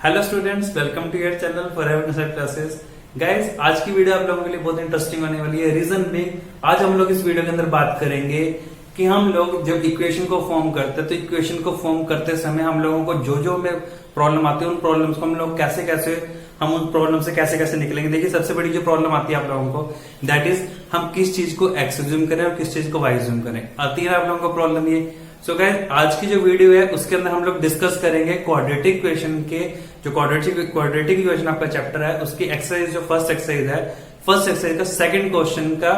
Hello students, welcome to your channel forever concept classes. Guys, आज की video आप लोगों के लिए बहुत इंटरेस्टिंग होने वाली है। रीजन भी आज हम लोग इस वीडियो के अंदर बात करेंगे कि हम लोग जब इक्वेशन को फॉर्म करते हैं तो इक्वेशन को फॉर्म करते समय हम लोगों को जो में प्रॉब्लम आती है उन प्रॉब्लम्स को हम लोग हम उन प्रॉब्लम से कैसे निकलेंगे। देखिए, सबसे बड़ी जो प्रॉब्लम आती है आप लोगों को, दैट इज हम किस चीज को एक्स ज्यूम करें और किस चीज को वाई ज्यूम करें। आती है आप लोगों को प्रॉब्लम ये। सो गाइस, आज की जो वीडियो है उसके अंदर हम लोग डिस्कस करेंगे क्वाड्रेटिक इक्वेशन के जो क्वाड्रेटिक इक्वेशन आपका चैप्टर है उसकी एक्सरसाइज, जो फर्स्ट एक्सरसाइज का सेकंड क्वेश्चन का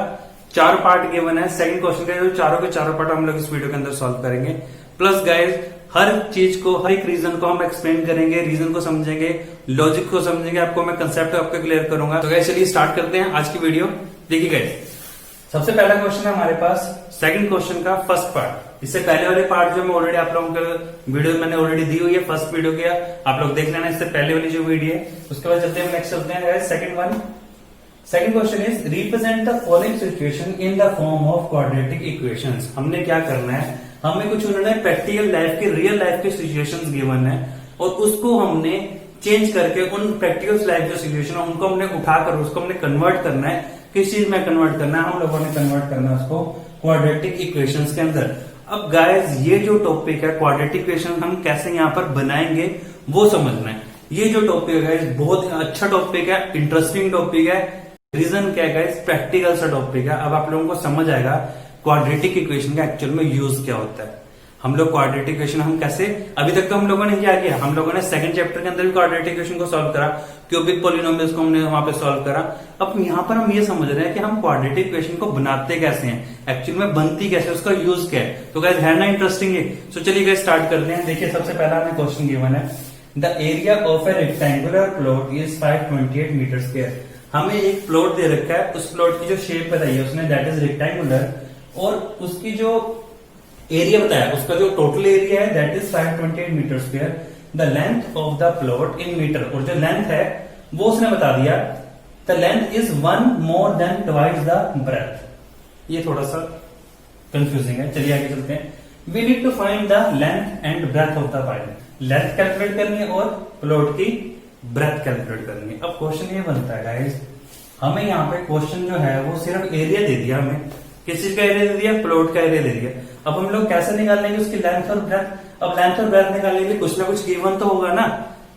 4 पार्ट गिवन है। सेकंड क्वेश्चन का जो चारों के चारों पार्ट हम लोग इस वीडियो के अंदर सॉल्व करेंगे। प्लस गाइस, हर चीज को, हर एक रीजन को हम एक्सप्लेन करेंगे, रीजन को समझेंगे, लॉजिक को समझेंगे, आपको मैं कंसेप्ट आपका क्लियर करूंगा। तो गाइस चलिए स्टार्ट करते हैं आज की वीडियो। देखिए गाइस, सबसे पहला क्वेश्चन है हमारे पास सेकंड क्वेश्चन का फर्स्ट पार्ट। इससे पहले वाले पार्ट जो मैं ऑलरेडी आप लोगों को वीडियो मैंने ऑलरेडी दी हुई है, फर्स्ट वीडियो की आप लोग देख लेना। इससे पहले वाली जो वीडियो है उसके बाद चलते हैं नेक्स्ट चलते हैं second one. Second question is represent the following situation in the form of quadratic equations. हमने क्या करना है, हमें कुछ उन्होंने प्रैक्टिकल लाइफ के, रियल लाइफ के सिचुएशंस गिवन है और उसको हमने चेंज करके उन प्रैक्टिकल लाइफ जो सिचुएशन है उनको हमने उठाकर उसको हमने कन्वर्ट करना है। किस चीज में कन्वर्ट करना है, हम लोगों ने कन्वर्ट करना है उसको क्वाड्रेटिक इक्वेशंस के अंदर। अब गाइस, ये जो टॉपिक है क्वाड्रेटिक इक्वेशन हम कैसे यहाँ पर बनाएंगे वो समझना है। ये जो टॉपिक है गाइस बहुत अच्छा टॉपिक है, इंटरेस्टिंग टॉपिक है। रीजन क्या है गाइस, प्रैक्टिकल सा टॉपिक है। अब आप लोगों को समझ आएगा क्वाड्रेटिक इक्वेशन का एक्चुअल में यूज क्या होता है। हम लोग क्वाड्रेटिक इक्वेशन हम कैसे, अभी तक तो हम लोगों ने क्या किया, हम लोगों ने सेकंड चैप्टर के अंदर भी क्वाड्रेटिक इक्वेशन को सॉल्व करा, क्यूबिक पॉलिनोमियल्स को हमने वहां पे सॉल्व करा। अब यहाँ पर हम ये समझ रहे हैं कि हम क्वाड्रेटिक इक्वेशन को बनाते कैसे हैं, एक्चुअल में बनती कैसे, उसका यूज क्या है। तो गाइस है ना इंटरेस्टिंग है। सो चलिए गाइस स्टार्ट करते हैं। देखिए, सबसे पहला हमें क्वेश्चन गिवन है, the area of a rectangular plot is 528 metre square. हमें एक प्लॉट दे रखा है, उस प्लॉट की जो शेप बताई है उसने, दैट इज रेक्टेंगुलर, और उसकी जो एरिया बताया, उसका जो टोटल एरिया है that is 528 metre square. The length of the plot in metre, और जो लेंथ है वो उसने बता दिया, the length is 1 more than twice the breadth. ये थोड़ा सा कंफ्यूजिंग है, चलिए आगे चलते हैं। We need to find the length and breadth of the pile. Length calculate करनी है और प्लॉट की ब्रेथ कैलकुलेट करनी है। अब क्वेश्चन ये बनता है गाइस, हमें यहाँ पे क्वेश्चन जो है वो सिर्फ एरिया दे दिया, हमें किस चीज का एरिया दे दिया, प्लॉट का एरिया दे दिया। अब हम लोग कैसे निकालेंगे उसकी लेंथ और ब्रेथ। अब लेंथ और ब्रेथ निकालने के लिए कुछ ना कुछ गिवन तो होगा ना,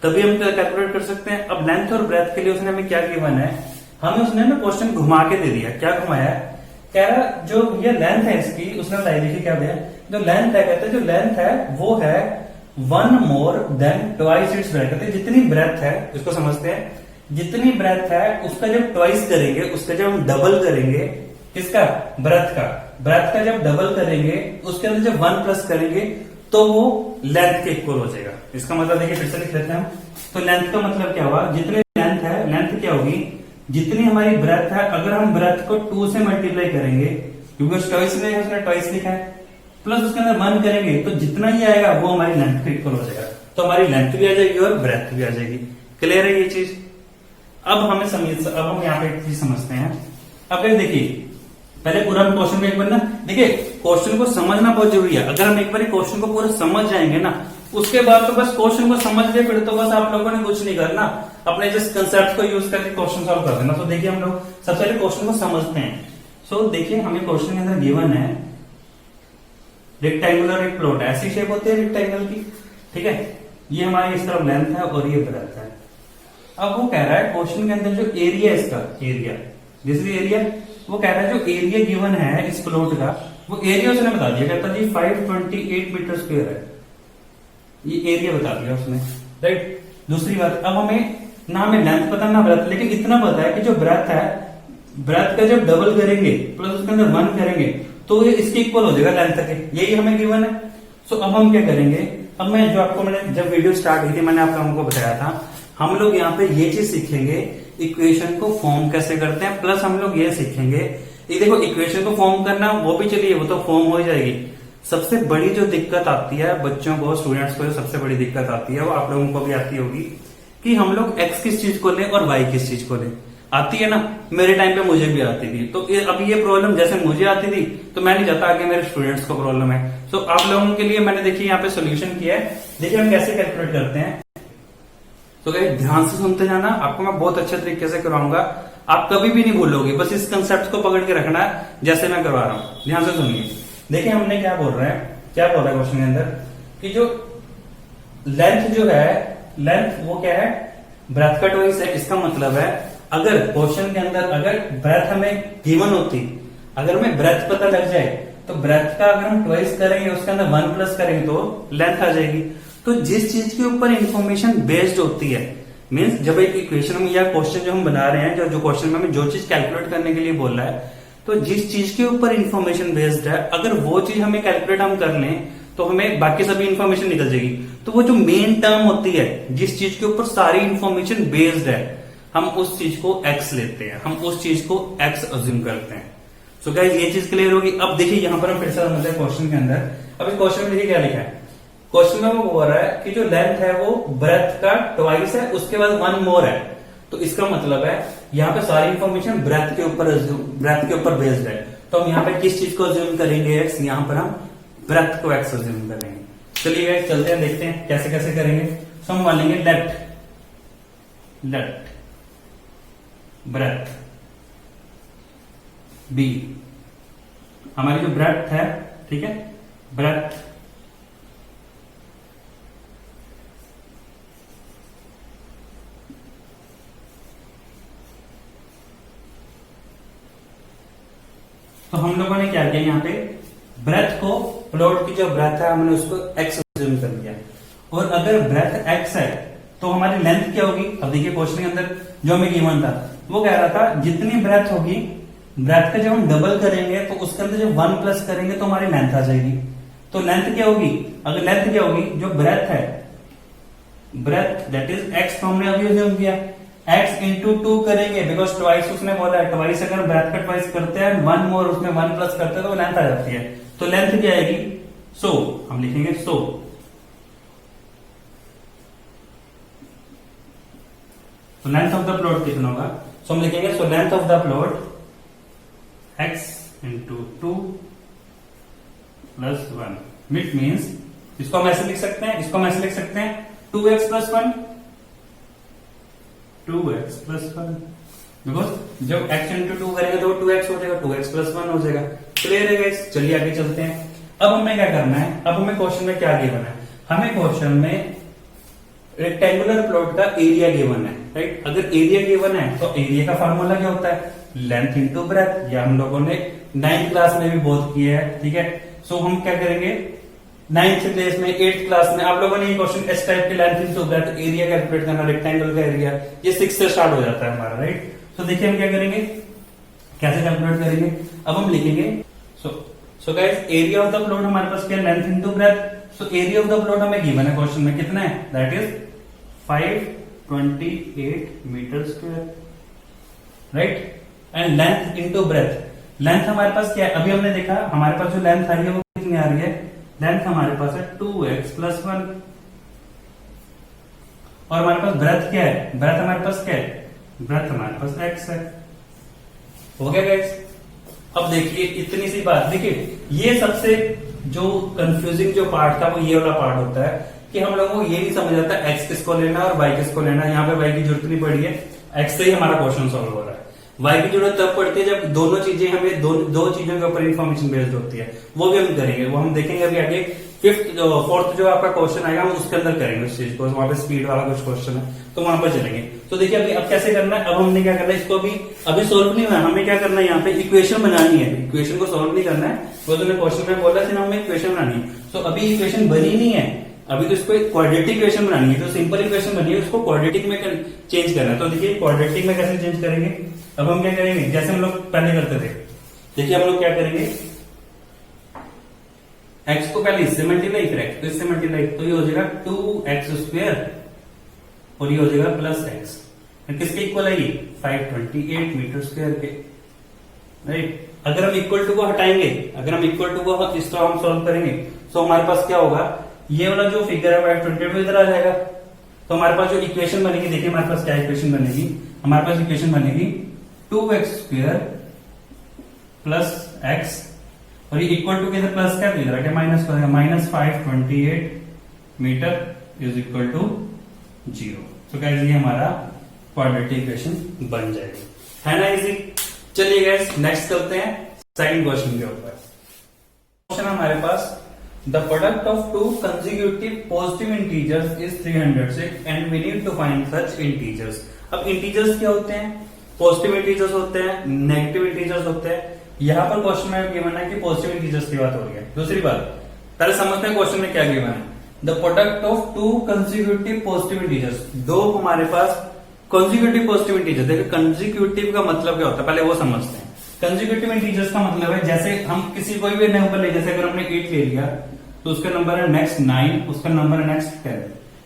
तभी हम कैलकुलेट कर सकते हैं। अब लेंथ और ब्रेथ के लिए उसने हमें क्या गिवन है, हमें उसने ना क्वेश्चन घुमा के दे दिया। क्या घुमाया है, कह रहा जो ये लेंथ है इसकी, उसने बताई, देखिए क्या दिया, जो लेंथ है, कहते हैं जो लेंथ है वो है 1 more than twice its breath. कहते जितनी ब्रेथ है, इसको समझते हैं, जितनी ब्रेथ है उसका जब ट्वाइस करेंगे, उसका जब हम डबल करेंगे, किसका, ब्रेथ का जब डबल करेंगे उसके अंदर जब 1 प्लस करेंगे तो वो लेंथ के इक्वल हो जाएगा। इसका मतलब देखिए फिर से लिख लेते हैं हम। तो लेंथ का मतलब क्या हुआ, जितनी लेंथ है, लेंथ क्या होगी, जितनी हमारी ब्रेथ है, अगर हम ब्रेथ को 2 से मल्टीप्लाई करेंगे, क्योंकि उसने ट्वाइस लिखा है, प्लस उसके अंदर 1 करेंगे तो जितना ही आएगा वो हमारी लेंथ के इक्वल हो जाएगा। तो हमारी लेंथ भी आ जाएगी और ब्रेथ भी आ जाएगी। क्लियर है ये चीज। अब हम यहाँ पे एक चीज समझते हैं। अब देखिए, पहले पूरा क्वेश्चन में एक बार ना देखिए, क्वेश्चन को समझना बहुत जरूरी है। अगर हम एक बार क्वेश्चन को पूरा समझ जाएंगे ना, उसके बाद तो बस क्वेश्चन को समझ लिया, फिर तो बस आप लोगों ने कुछ नहीं करना, अपने जिस कंसेप्ट को यूज करके क्वेश्चन सॉल्व कर देना। तो देखिए, हम लोग सबसे पहले क्वेश्चन को समझते हैं। सो देखिए, हमें क्वेश्चन के अंदर गिवन है रेक्टेंगुलर एक प्लॉट, ऐसी शेप होती है रेक्टेंगल की, ठीक है। ये हमारी इस तरफ लेंथ है और ये ब्रेथ है। अब वो कह रहा है क्वेश्चन के अंदर जो एरिया, इसका एरिया, दिस इज एरिया, वो कह रहा है जो एरिया गिवन है इस प्लॉट का, वो एरिया उसने बता दिया, कहता जी 528 मीटर स्क्वायर है, ये एरिया बता दिया उसने, राइट। दूसरी बात, अब हमें ना हमें लेंथ पता ना ब्रेथ, लेकिन इतना पता है कि जो ब्रेथ है, ब्रेथ का जब डबल करेंगे प्लस उसके अंदर 1 करेंगे तो ये इसके इक्वल हो जाएगा लेंथ के, यही हमें गिवन है। सो अब हम क्या करेंगे, अब मैं जो आपको मैंने जब वीडियो स्टार्ट की थी मैंने आप लोगों को बताया था, हम लोग यहाँ पे ये चीज सीखेंगे, इक्वेशन को फॉर्म कैसे करते हैं, प्लस हम लोग ये सीखेंगे, ये देखो इक्वेशन को फॉर्म करना वो भी चलिए वो तो फॉर्म हो जाएगी। सबसे बड़ी जो दिक्कत आती है बच्चों को, स्टूडेंट्स को, जो सबसे बड़ी दिक्कत आती है वो आप लोगों को भी आती होगी कि हम लोग एक्स किस चीज को लें और वाई किस चीज को लें। आती है ना, मेरे टाइम पे मुझे भी आती थी। तो अब ये प्रॉब्लम जैसे मुझे आती थी तो मैं नहीं चाहता आगे मेरे स्टूडेंट्स को प्रॉब्लम है। तो आप लोगों के लिए मैंने देखिए यहाँ पे सोल्यूशन किया है। देखिए हम कैसे कैलकुलेट करते हैं। तो गाइस ध्यान से सुनते जाना, आपको मैं बहुत अच्छे तरीके से करवाऊंगा, आप कभी भी नहीं भूलोगे। बस इस कंसेप्ट को पकड़ के रखना है जैसे मैं करवा रहा हूं। ध्यान से सुनिए। देखिए हमने क्या बोल रहे हैं, क्या बोला है क्वेश्चन के अंदर कि जो लेंथ जो है, लेंथ वो क्या है, ब्रेथ का ट्वाइस है। इसका मतलब है अगर क्वेश्चन के अंदर अगर ब्रेथ हमें गिवन होती, अगर हमें ब्रेथ पता लग जाए तो ब्रेथ का अगर हम ट्वाइस करेंगे उसके अंदर 1 प्लस करेंगे तो लेंथ आ जाएगी। तो जिस चीज के ऊपर इंफॉर्मेशन बेस्ड होती है, मीन्स जब एक इक्वेशन में या क्वेश्चन जो हम बना रहे हैं, जो क्वेश्चन में हमें जो चीज कैलकुलेट करने के लिए बोल रहा है, तो जिस चीज के ऊपर इंफॉर्मेशन बेस्ड है, अगर वो चीज हमें कैलकुलेट हम कर लें तो हमें बाकी सभी इंफॉर्मेशन निकल जाएगी। तो वो जो मेन टर्म होती है, जिस चीज के ऊपर सारी इंफॉर्मेशन बेस्ड है, हम उस चीज को एक्स लेते हैं, हम उस चीज को एक्स अज्यूम करते हैं। सो गाइस ये चीज क्लियर होगी। अब देखिए यहां पर हम फिर से समझते हैं क्वेश्चन के अंदर। अब इस क्वेश्चन में देखिए क्या लिखा है, क्वेश्चन में वो बोल रहा है कि जो लेंथ है वो ब्रेथ का ट्वाइस है, उसके बाद 1 मोर है। तो इसका मतलब है यहाँ पे सारी इंफॉर्मेशन ब्रेथ के ऊपर बेस्ड है। तो हम यहाँ पे किस चीज को अज्यूम करेंगे, एक्स, यहाँ पर हम ब्रेथ को एक्स अज्यूम करेंगे। चलिए गाइस चलते हैं, देखते हैं कैसे कैसे करेंगे। तो हम मान लेंगे लेट ब्रेथ बी, हमारी जो ब्रेथ है, ठीक है, ब्रेथ तो हम लोगों ने क्या किया, यहाँ पे ब्रेथ को, प्लॉट की जो ब्रेथ है हमने उसको एक्स अज्यूम कर लिया। और अगर ब्रेथ एक्स है तो हमारी लेंथ क्या होगी। अब देखिए क्वेश्चन के अंदर जो हमें गिवन था वो कह रहा था जितनी ब्रेथ होगी, ब्रेथ का जब हम डबल करेंगे तो उसके अंदर जब 1 प्लस करेंगे तो हमारी लेंथ आ जाएगी। तो लेंथ क्या होगी, अगर लेंथ क्या होगी, जो ब्रेथ है, ब्रेथ दैट इज एक्स, तो हमने अभी अज्यूम किया x इंटू 2 करेंगे, बिकॉज ट्वाइस उसने बोला है, ट्वाइस अगर ब्रेथ का ट्वाइस करते हैं 1 मोर उसमें 1 प्लस करते हैं तो लेंथ आ जाती है। तो लेंथ क्या आएगी, सो हम लिखेंगे so length of the plot कितना होगा, सो हम लिखेंगे so length of the plot x into 2 plus 1, which means इसको हम ऐसे लिख सकते हैं, इसको हम ऐसे लिख सकते हैं 2x plus 1, 2x plus 1, because जब x इंटू 2 करेंगे तो 2x हो जाएगा, 2x प्लस 1 हो जाएगा। क्लियर है गाइस, चलिए आगे चलते हैं। अब हमें क्या करना है, अब हमें क्वेश्चन में क्या गिवन है, हमें क्वेश्चन में रेक्टेंगुलर प्लॉट का एरिया गिवन है, राइट। अगर एरिया गिवन है तो एरिया का फार्मूला क्या होता है, लेंथ इंटू ब्रेथ, या हम लोगों ने 9th क्लास में भी बहुत किया है, ठीक है। सो हम क्या करेंगे, 9th क्लास में, 8th क्लास में आप लोगों ने ये क्वेश्चन इस टाइप के length into breath area calculate करना, रेक्टेंगल का एरिया, ये 6 से स्टार्ट हो जाता है हमारा, राइट। तो देखिए हम क्या करेंगे, कैसे कैलकुलेट करेंगे। अब हम लिखेंगे so guys area of the plot हमारे पास क्या, length into breadth. So area of the plot हमें गिवन है क्वेश्चन में, कितना है, that is 528 metre square, right. And length into breadth, length हमारे पास क्या है, अभी हमने देखा हमारे पास जो लेंथ आ रही है वो कितनी आ रही है, लेंथ हमारे पास है 2x प्लस 1, और हमारे पास ब्रेथ क्या है, ब्रेथ हमारे पास क्या है, ब्रेथ हमारे पास x है। हो गया गाइस। अब देखिए इतनी सी बात, देखिए ये सबसे जो कंफ्यूजिंग जो पार्ट था वो ये वाला पार्ट होता है कि हम लोगों को ये नहीं समझ आता x किसको लेना और y किसको लेना। यहाँ पे y की जरूरत नहीं पड़ी है, x से ही हमारा क्वेश्चन सॉल्व हो रहा है। y की जरूरत तब पड़ती है जब दोनों चीजें हमें दो चीजों के ऊपर इंफॉर्मेशन बेस्ड होती है, वो भी हम करेंगे, वो हम देखेंगे अभी आगे। 4th जो आपका क्वेश्चन आएगा हम उसके अंदर करेंगे उस चीज को, वहां पे स्पीड वाला कुछ क्वेश्चन है तो वहां पर चलेंगे। तो देखिए अभी अब कैसे करना है, अब हमने क्या करना है, इसको अभी सोल्व नहीं हुआ, हमें क्या करना है, यहाँ पे इक्वेशन बनानी है, इक्वेशन को सोल्व नहीं करना है, वो तुमने क्वेश्चन में बोला था हमें इक्वेशन बनानी है। तो अभी इक्वेशन बनी नहीं है, अभी तो इसको एक क्वाड्रेटिक इक्वेशन बनानी है, तो सिंपल इक्वेशन बनी है उसको क्वाड्रेटिक में चेंज करना है। तो देखिए क्वाड्रेटिक में कैसे चेंज करेंगे, अब हम क्या करेंगे, जैसे हम लोग पहले करते थे, देखिए हम लोग क्या करेंगे, x को पहले इससे मल्टीप्लाई, फिर x को इससे मल्टीप्लाई, तो ये हो जाएगा 2x स्क्वायर और ये हो जाएगा प्लस x, किसके इक्वल है ये, 528 मीटर स्क्वायर के, राइट। अगर हम इक्वल टू को हटाएंगे, अगर हम इक्वल टू को इस तरह हम सॉल्व करेंगे तो हमारे पास क्या होगा, ये वाला जो फिगर है 528 इधर आ जाएगा। तो हमारे पास जो इक्वेशन बनेगी, देखिए हमारे पास क्या इक्वेशन बनेगी, हमारे पास इक्वेशन बनेगी 2x स्क्वायर प्लस x, और ये इक्वल टू के इधर प्लस क्या इधर आके माइनस हो जाएगा, -528 मीटर इज इक्वल टू 0। तो गाइस ये हमारा क्वाड्रेटिक इक्वेशन बन जाएगी, है ना इजी। चलिए गाइस नेक्स्ट करते हैं सेकंड क्वेश्चन के ऊपर। क्वेश्चन हमारे पास the product of two consecutive positive integers is 306 and we need to find such integers. अब इंटीजर्स क्या होते हैं? पॉजिटिव इंटीजर्स होते हैं, नेगेटिव इंटीजर्स होते हैं। यहाँ पर क्वेश्चन में गिवन है कि पॉजिटिव इंटीजर्स की बात हो रही है। दूसरी बात पहले समझते हैं क्वेश्चन में क्या गिवन है। The product of two consecutive positive integers, दो हमारे पास कंसेक्यूटिव पॉजिटिव इंटीजर। देखिए कंसेक्यूटिव का मतलब क्या होता है पहले वो समझते हैं। कंसेक्यूटिव इंटीजर्स का मतलब है जैसे हम किसी कोई भी नंबर ले, जैसे अगर हमने 8 ले लिया तो उसका नंबर है नेक्स्ट 9, उसका नंबर है नेक्स्ट 10।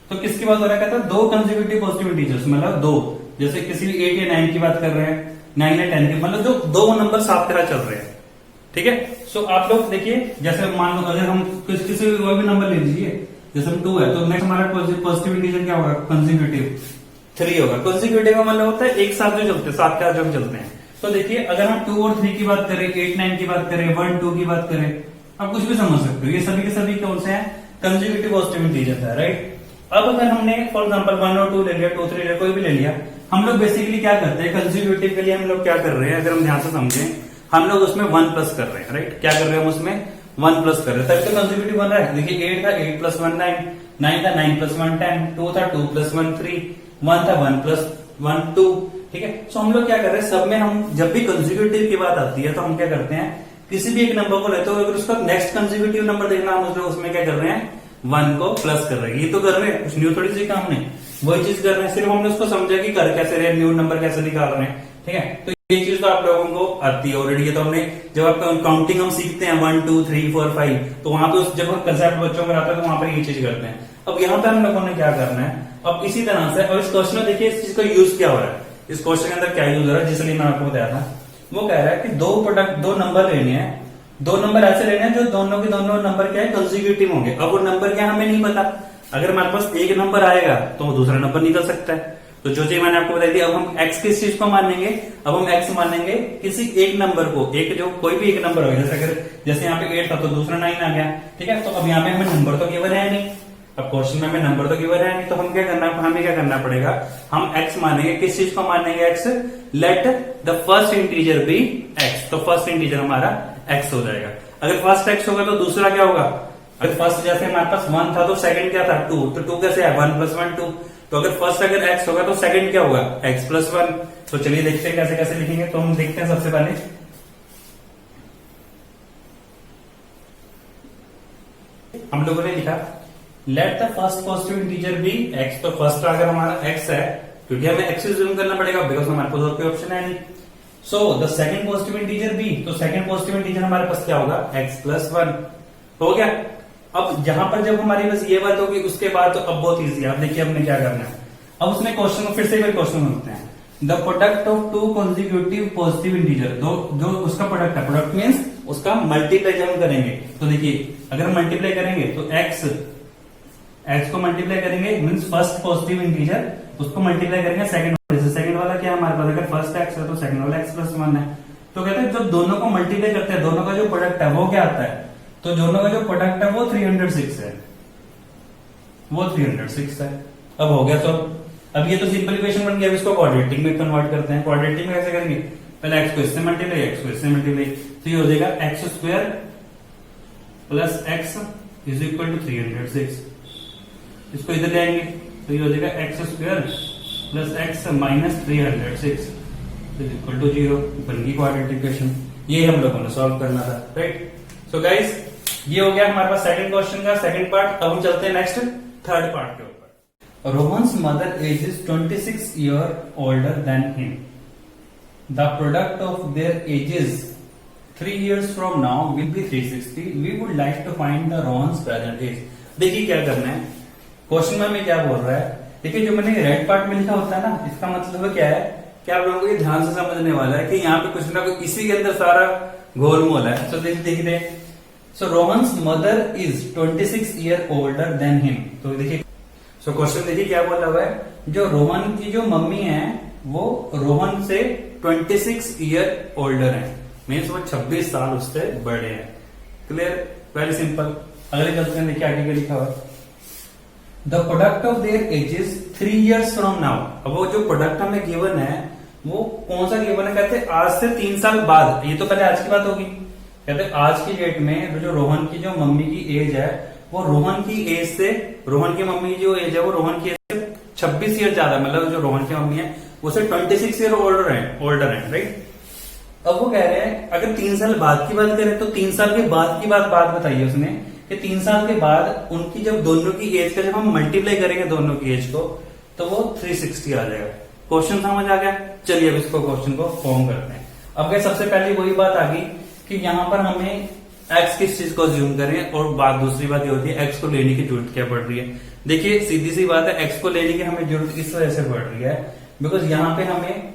तो किसकी बात हो रहा है? कहता है दो कंसेक्यूटिव पॉजिटिव इंटीजर्स, मतलब दो, जैसे किसी भी 8 या 9 की बात कर रहे हैं, 9 या 10 की, मतलब जो दो नंबर साथ तरह चल रहे हैं। ठीक है, सो आप लोग देखिए जैसे मान लो अगर हम किसी भी कोई भी नंबर ले लीजिए, जैसे हम 2 है तो नेक्स्ट हमारा पॉजिटिव इंटीजर क्या होगा? कंसेक्यूटिव 3 होगा। कंसेक्यूटिव का मतलब होता है एक साथ जो चलते हैं, साथ के जो चलते हैं। तो देखिए अगर हम 2 और 3 की बात करें, 8 9 की बात करें, 1 2 की बात करें, आप कुछ भी समझ सकते हो, ये सभी के सभी कौन से हैं? कंसेक्यूटिव पॉजिटिव इंटीजर है, राइट। अब अगर हमने फॉर एग्जांपल 1 और 2 ले लिया, 2 3 ले लिया, कोई भी ले लिया, हम लोग बेसिकली क्या करते हैं? कंसेक्यूटिव के लिए हम लोग क्या कर रहे हैं, अगर हम ध्यान से समझें, हम लोग उसमें 1 प्लस कर रहे हैं, राइट। क्या कर रहे हैं हम उसमें? 1 प्लस कर रहे हैं, तभी तो कंसेक्यूटिव बन रहा है। देखिए 8 था, 8 प्लस 1 9, 9 था, 9 प्लस 1 10, 2 था, 2 प्लस 1 3, 1 था, 1 प्लस 1 2। ठीक है, तो हम लोग क्या कर रहे हैं, सब में हम जब भी कंसेक्यूटिव की बात आती है तो हम क्या करते हैं, किसी भी एक नंबर को लेते हो, अगर उसका नेक्स्ट कंसेक्यूटिव नंबर देखना, हम उसमें क्या कर रहे हैं? 1 को प्लस कर रहे हैं। ये तो कर रहे हैं, कुछ न्यू थोड़ी सी काम नहीं, वही चीज कर रहे हैं, सिर्फ हमने उसको समझा कि कर कैसे रहे, न्यू नंबर कैसे निकाल रहे हैं। ठीक है, तो ये चीज तो आप लोगों को आती है ऑलरेडी। ये तो हमने जब आप काउंटिंग हम सीखते हैं 1 2 3 4 5, तो वहां पे जब कंसेप्ट बच्चों को आता है तो वहां पर ये चीज करते हैं। अब यहाँ पे हम लोगों ने क्या करना है, अब इसी तरह से, और इस क्वेश्चन में देखिए इस चीज का यूज क्या हो रहा है, इस क्वेश्चन के अंदर क्या यूज हो रहा है, जिसलिए मैं आपको बताया था। वो कह रहा है कि दो नंबर लेने हैं, दो नंबर ऐसे लेने हैं जो दोनों के दोनों नंबर क्या है? कंसेक्यूटिव होंगे। अब वो नंबर क्या हमें नहीं पता, अगर हमारे पास एक नंबर आएगा तो दूसरा नंबर निकल सकता है। तो जो चीज मैंने आपको बताई थी, अब हम x किस चीज को मानेंगे? अब हम x मानेंगे किसी एक नंबर को, एक जो कोई भी एक नंबर होगा, जैसे अगर जैसे यहाँ पे 8 था तो दूसरा 9 आ गया। ठीक है, तो अब यहाँ पे हमें नंबर तो गिवन है नहीं, अब क्वेश्चन में हमें नंबर तो गिवन है नहीं, तो हम क्या करना, हमें क्या करना पड़ेगा, हम x मानेंगे। किस चीज को मानेंगे? x। Let the first integer be x, तो फर्स्ट इंटीजर हमारा x हो जाएगा। अगर फर्स्ट x होगा तो दूसरा क्या होगा? अगर फर्स्ट जैसे हमारे पास 1 था तो सेकंड क्या था? 2, तो 2 कैसे है? 1 प्लस 1 2। तो अगर फर्स्ट अगर x होगा तो सेकंड क्या होगा? x plus 1। तो चलिए देखते हैं कैसे कैसे लिखेंगे। तो हम देखते हैं सबसे पहले, हम लोगों ने लिखा let the first positive integer be x। तो फर्स्ट अगर हमारा x है, क्योंकि हमें x से जूम करना पड़ेगा बिकॉज हमारे पास और कोई ऑप्शन है नहीं। So the second positive integer be, तो सेकंड पॉजिटिव इंटीजर हमारे पास क्या होगा? x प्लस 1 हो गया। अब यहां पर जब हमारी बस ये बात होगी, उसके बाद तो अब बहुत ईजी है। अब देखिए हमने क्या करना है, अब उसने क्वेश्चन को फिर से एक क्वेश्चन होते हैं, the product of two consecutive positive integer, जो उसका प्रोडक्ट है, प्रोडक्ट मीन्स उसका मल्टीप्लाई जब हम करेंगे, तो देखिए अगर हम मल्टीप्लाई करेंगे तो x को मल्टीप्लाई करेंगे मीन्स फर्स्ट पॉजिटिव इंटीजर, उसको मल्टीप्लाई करेंगे सेकंड वाले से। सेकंड वाला क्या है हमारे पास? अगर फर्स्ट x है तो सेकंड वाला x प्लस 1 है। तो कहते हैं जब दोनों को मल्टीप्लाई करते हैं, दोनों का जो प्रोडक्ट है वो क्या आता है? तो दोनों का जो प्रोडक्ट है वो 306 है, वो 306 है। अब हो गया, तो अब ये तो सिंपल इक्वेशन बन गया। अब इसको क्वाड्रेटिक में कन्वर्ट करते हैं। क्वाड्रेटिक में कैसे करेंगे? पहले x को इससे मल्टीप्लाई, x को इससे मल्टीप्लाई, तो ये हो जाएगा x square plus x is equal to 306। इसको इधर ले आएंगे तो ये हो जाएगा x square plus x minus 306 is equal to 0। बन गई क्वाड्रेटिक इक्वेशन। ये हम लोगों ने सॉल्व करना था, राइट। सो गाइस ये हो गया हमारे पास सेकंड क्वेश्चन का सेकंड पार्ट। अब हम चलते हैं नेक्स्ट थर्ड पार्ट के ऊपर। Rohan's mother age is 26 year older than him. The product of their ages 3 years from now will be 360. We would like to find the Rohan's present age. देखिए क्या करना है, क्वेश्चन में हमें क्या बोल रहा है। देखिए जो मैंने रेड पार्ट में लिखा होता है ना, इसका मतलब क्या है कि आप लोगों को ये ध्यान से समझने वाला है कि यहाँ पे कुछ ना कुछ इसी के अंदर सारा गोलमोल है। सो देखिए, so Rohan's mother is 26 year older than him। तो देखिए, सो क्वेश्चन देखिए क्या बोला हुआ है, जो रोहन की जो मम्मी है वो रोहन से 26 year older है, मीन्स वो 26 साल उससे बड़े हैं। Clear, very simple. अगले चलते हैं, देखिए आगे क्या लिखा हुआ है। The product of their ages 3 years from now. अब वो जो प्रोडक्ट हमें गिवन है वो कौन सा गिवन है, कहते हैं आज से 3 साल बाद। ये तो पहले आज की बात होगी। कहते हैं आज की डेट में जो रोहन की जो मम्मी की एज है वो रोहन की एज से, रोहन की मम्मी की जो एज है वो रोहन की एज से 26 ईयर ज्यादा, मतलब जो रोहन की मम्मी है उसे 26 ईयर ओल्डर है, राइट। अब वो कह रहे हैं अगर 3 साल बाद की बात करें तो 3 साल के बाद की बात बताइए उसने कि 3 साल के बाद उनकी जब दोनों की एज का जब हम मल्टीप्लाई करेंगे दोनों की एज को तो वो 360 आ जाएगा। क्वेश्चन समझ आ गया। चलिए अब इसको क्वेश्चन को फॉर्म करते हैं। अब क्या सबसे पहले वही बात आ गई कि यहाँ पर हमें एक्स किस चीज को ज्यूम करें, और बात दूसरी बात ये होती है एक्स को लेने की जरूरत क्या पड़ रही है। देखिए सीधी सी बात है, एक्स को लेने की हमें जरूरत इस वजह से पड़ रही है बिकॉज यहाँ पे हमें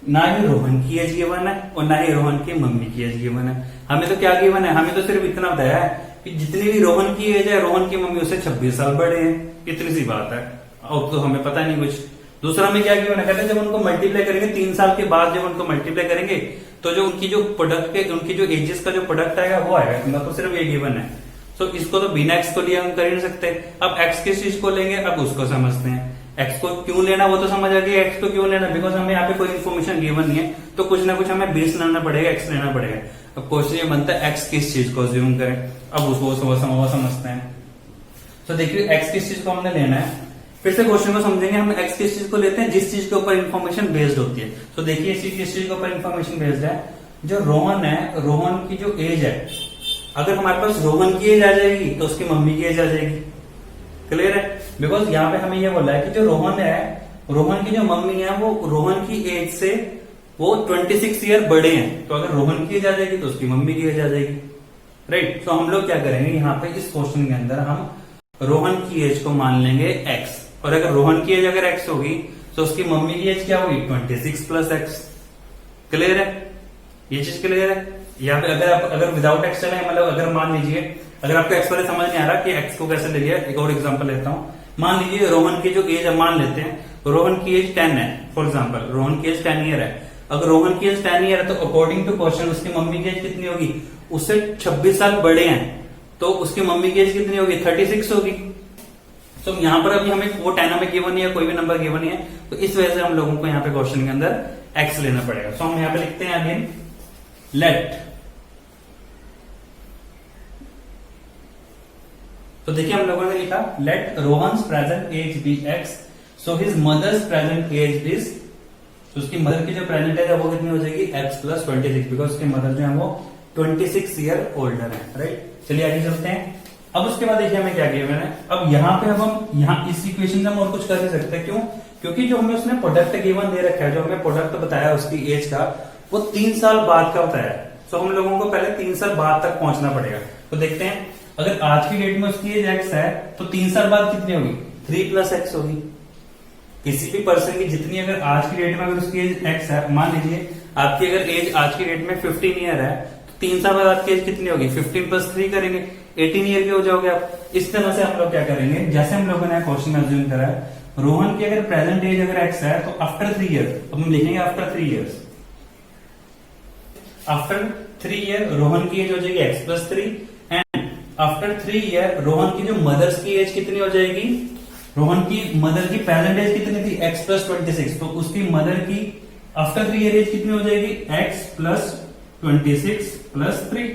ना ही रोहन की एज गिवन है और ना ही रोहन की मम्मी की एज गिवन है। हमें तो क्या गिवन है, हमें तो सिर्फ इतना बताया है कि जितनी भी रोहन की एज है रोहन की मम्मी उससे 26 साल बड़े हैं, इतनी सी बात है। और तो हमें पता नहीं कुछ। दूसरा में क्या गिवन है, कहते हैं जब उनको मल्टीप्लाई करेंगे 3 साल के बाद जब उनको मल्टीप्लाई करेंगे तो जो उनकी जो प्रोडक्ट है, उनकी जो एजेस का जो प्रोडक्ट आएगा वो आएगा। मतलब तो सिर्फ ये गिवन है। तो इसको तो बिना एक्स को लिए हम कर ही नहीं सकते। अब एक्स किस चीज को लेंगे, अब उसको समझते हैं। एक्स को क्यों लेना वो तो समझ आ गया, एक्स को क्यों लेना बिकॉज हमें यहाँ पे कोई इन्फॉर्मेशन गिवन नहीं है तो कुछ ना कुछ हमें बेस लेना पड़ेगा, एक्स लेना पड़ेगा। अब क्वेश्चन ये बनता है एक्स किस चीज को ज्यूम करें, अब उसको समझते हैं। तो देखिए एक्स किस चीज को हमने लेना है, फिर से क्वेश्चन को समझेंगे। हम एक्स किस चीज को लेते हैं, जिस चीज के ऊपर इन्फॉर्मेशन बेस्ड होती है। तो देखिए किस चीज के ऊपर इन्फॉर्मेशन बेस्ड है, जो रोहन है, रोहन की जो एज है, अगर हमारे पास रोहन की एज आ जाएगी तो उसकी मम्मी की एज आ जाएगी। क्लियर है, बिकॉज यहाँ पे हमें ये बोला है कि जो रोहन है, रोहन की जो मम्मी है वो रोहन की एज से वो 26 ईयर बड़े हैं। तो अगर रोहन की एज आ जाएगी तो उसकी मम्मी की एज आ जाएगी, राइट। तो हम लोग क्या करेंगे यहाँ पे इस क्वेश्चन के अंदर हम रोहन की एज को मान लेंगे एक्स, और अगर रोहन की एज अगर एक्स होगी तो उसकी मम्मी की एज क्या होगी 26 प्लस एक्स। क्लियर है, ये चीज क्लियर है। यहाँ पे अगर विदाउट एक्स चले, मतलब अगर मान लीजिए अगर आपको एक्स वाले समझ नहीं आ रहा कि एक्स को कैसे ले लिया, एक और एग्जांपल लेता हूं। मान लीजिए रोहन की जो एज है, मान लेते हैं रोहन की एज 10 है, फॉर एग्जांपल रोहन की एज 10 ईयर है। अगर रोहन की एज 10 ईयर है तो अकॉर्डिंग टू क्वेश्चन उसकी मम्मी की एज कितनी होगी, उससे 26 साल बड़े हैं तो उसकी मम्मी की एज कितनी होगी 36 होगी। तो यहाँ पर अभी हमें वो 10 हमें गिवन नहीं है, कोई भी नंबर गिवन नहीं है, तो इस वजह से हम लोगों को यहाँ पे क्वेश्चन के अंदर एक्स लेना पड़ेगा। तो हम यहाँ पे लिखते हैं अगेन लेट। तो देखिए हम लोगों ने लिखा let Rohan's present age be X, so his mother's present age is, तो उसकी मदर की जो प्रेजेंट एज है वो कितनी हो जाएगी एक्स प्लस 26, बिकॉज उसकी मदर जो है वो 26 ईयर ओल्डर है, राइट। चलिए आगे चलते हैं। अब उसके बाद देखिए हमें क्या किया मैंने, अब यहाँ पे हम यहाँ इस इक्वेशन से हम और कुछ कर नहीं सकते। क्यों, क्योंकि जो हमें उसने प्रोडक्ट गिवन दे रखा है, जो हमें प्रोडक्ट बताया उसकी एज का वो 3 साल बाद का बताया है। तो हम लोगों को पहले 3 साल बाद तक पहुंचना पड़ेगा। तो देखते हैं अगर आज की डेट में उसकी एज एक्स है तो 3 साल बाद कितनी होगी 3 प्लस एक्स होगी। किसी भी पर्सन की जितनी अगर आज की डेट में अगर उसकी एज एक्स है, मान लीजिए आपकी अगर एज आज की डेट में 15 ईयर है तो 3 साल बाद आपकी एज कितनी होगी 15 प्लस 3 करेंगे 18 ईयर के हो जाओगे आप। इस तरह से हम लोग क्या करेंगे, जैसे हम लोगों ने क्वेश्चन में अज्यूम करा है रोहन की अगर प्रेजेंट एज अगर एक्स है तो आफ्टर 3 ईयर, अब हम लिखेंगे after 3 years, after 3 year Rohan की एज हो जाएगी x plus 3, and after 3 year Rohan की जो मदर्स की एज कितनी हो जाएगी, रोहन की मदर की प्रेजेंट एज कितनी थी एक्स प्लस 26, तो उसकी मदर की आफ्टर 3 ईयर एज कितनी हो जाएगी एक्स प्लस 26 प्लस 3,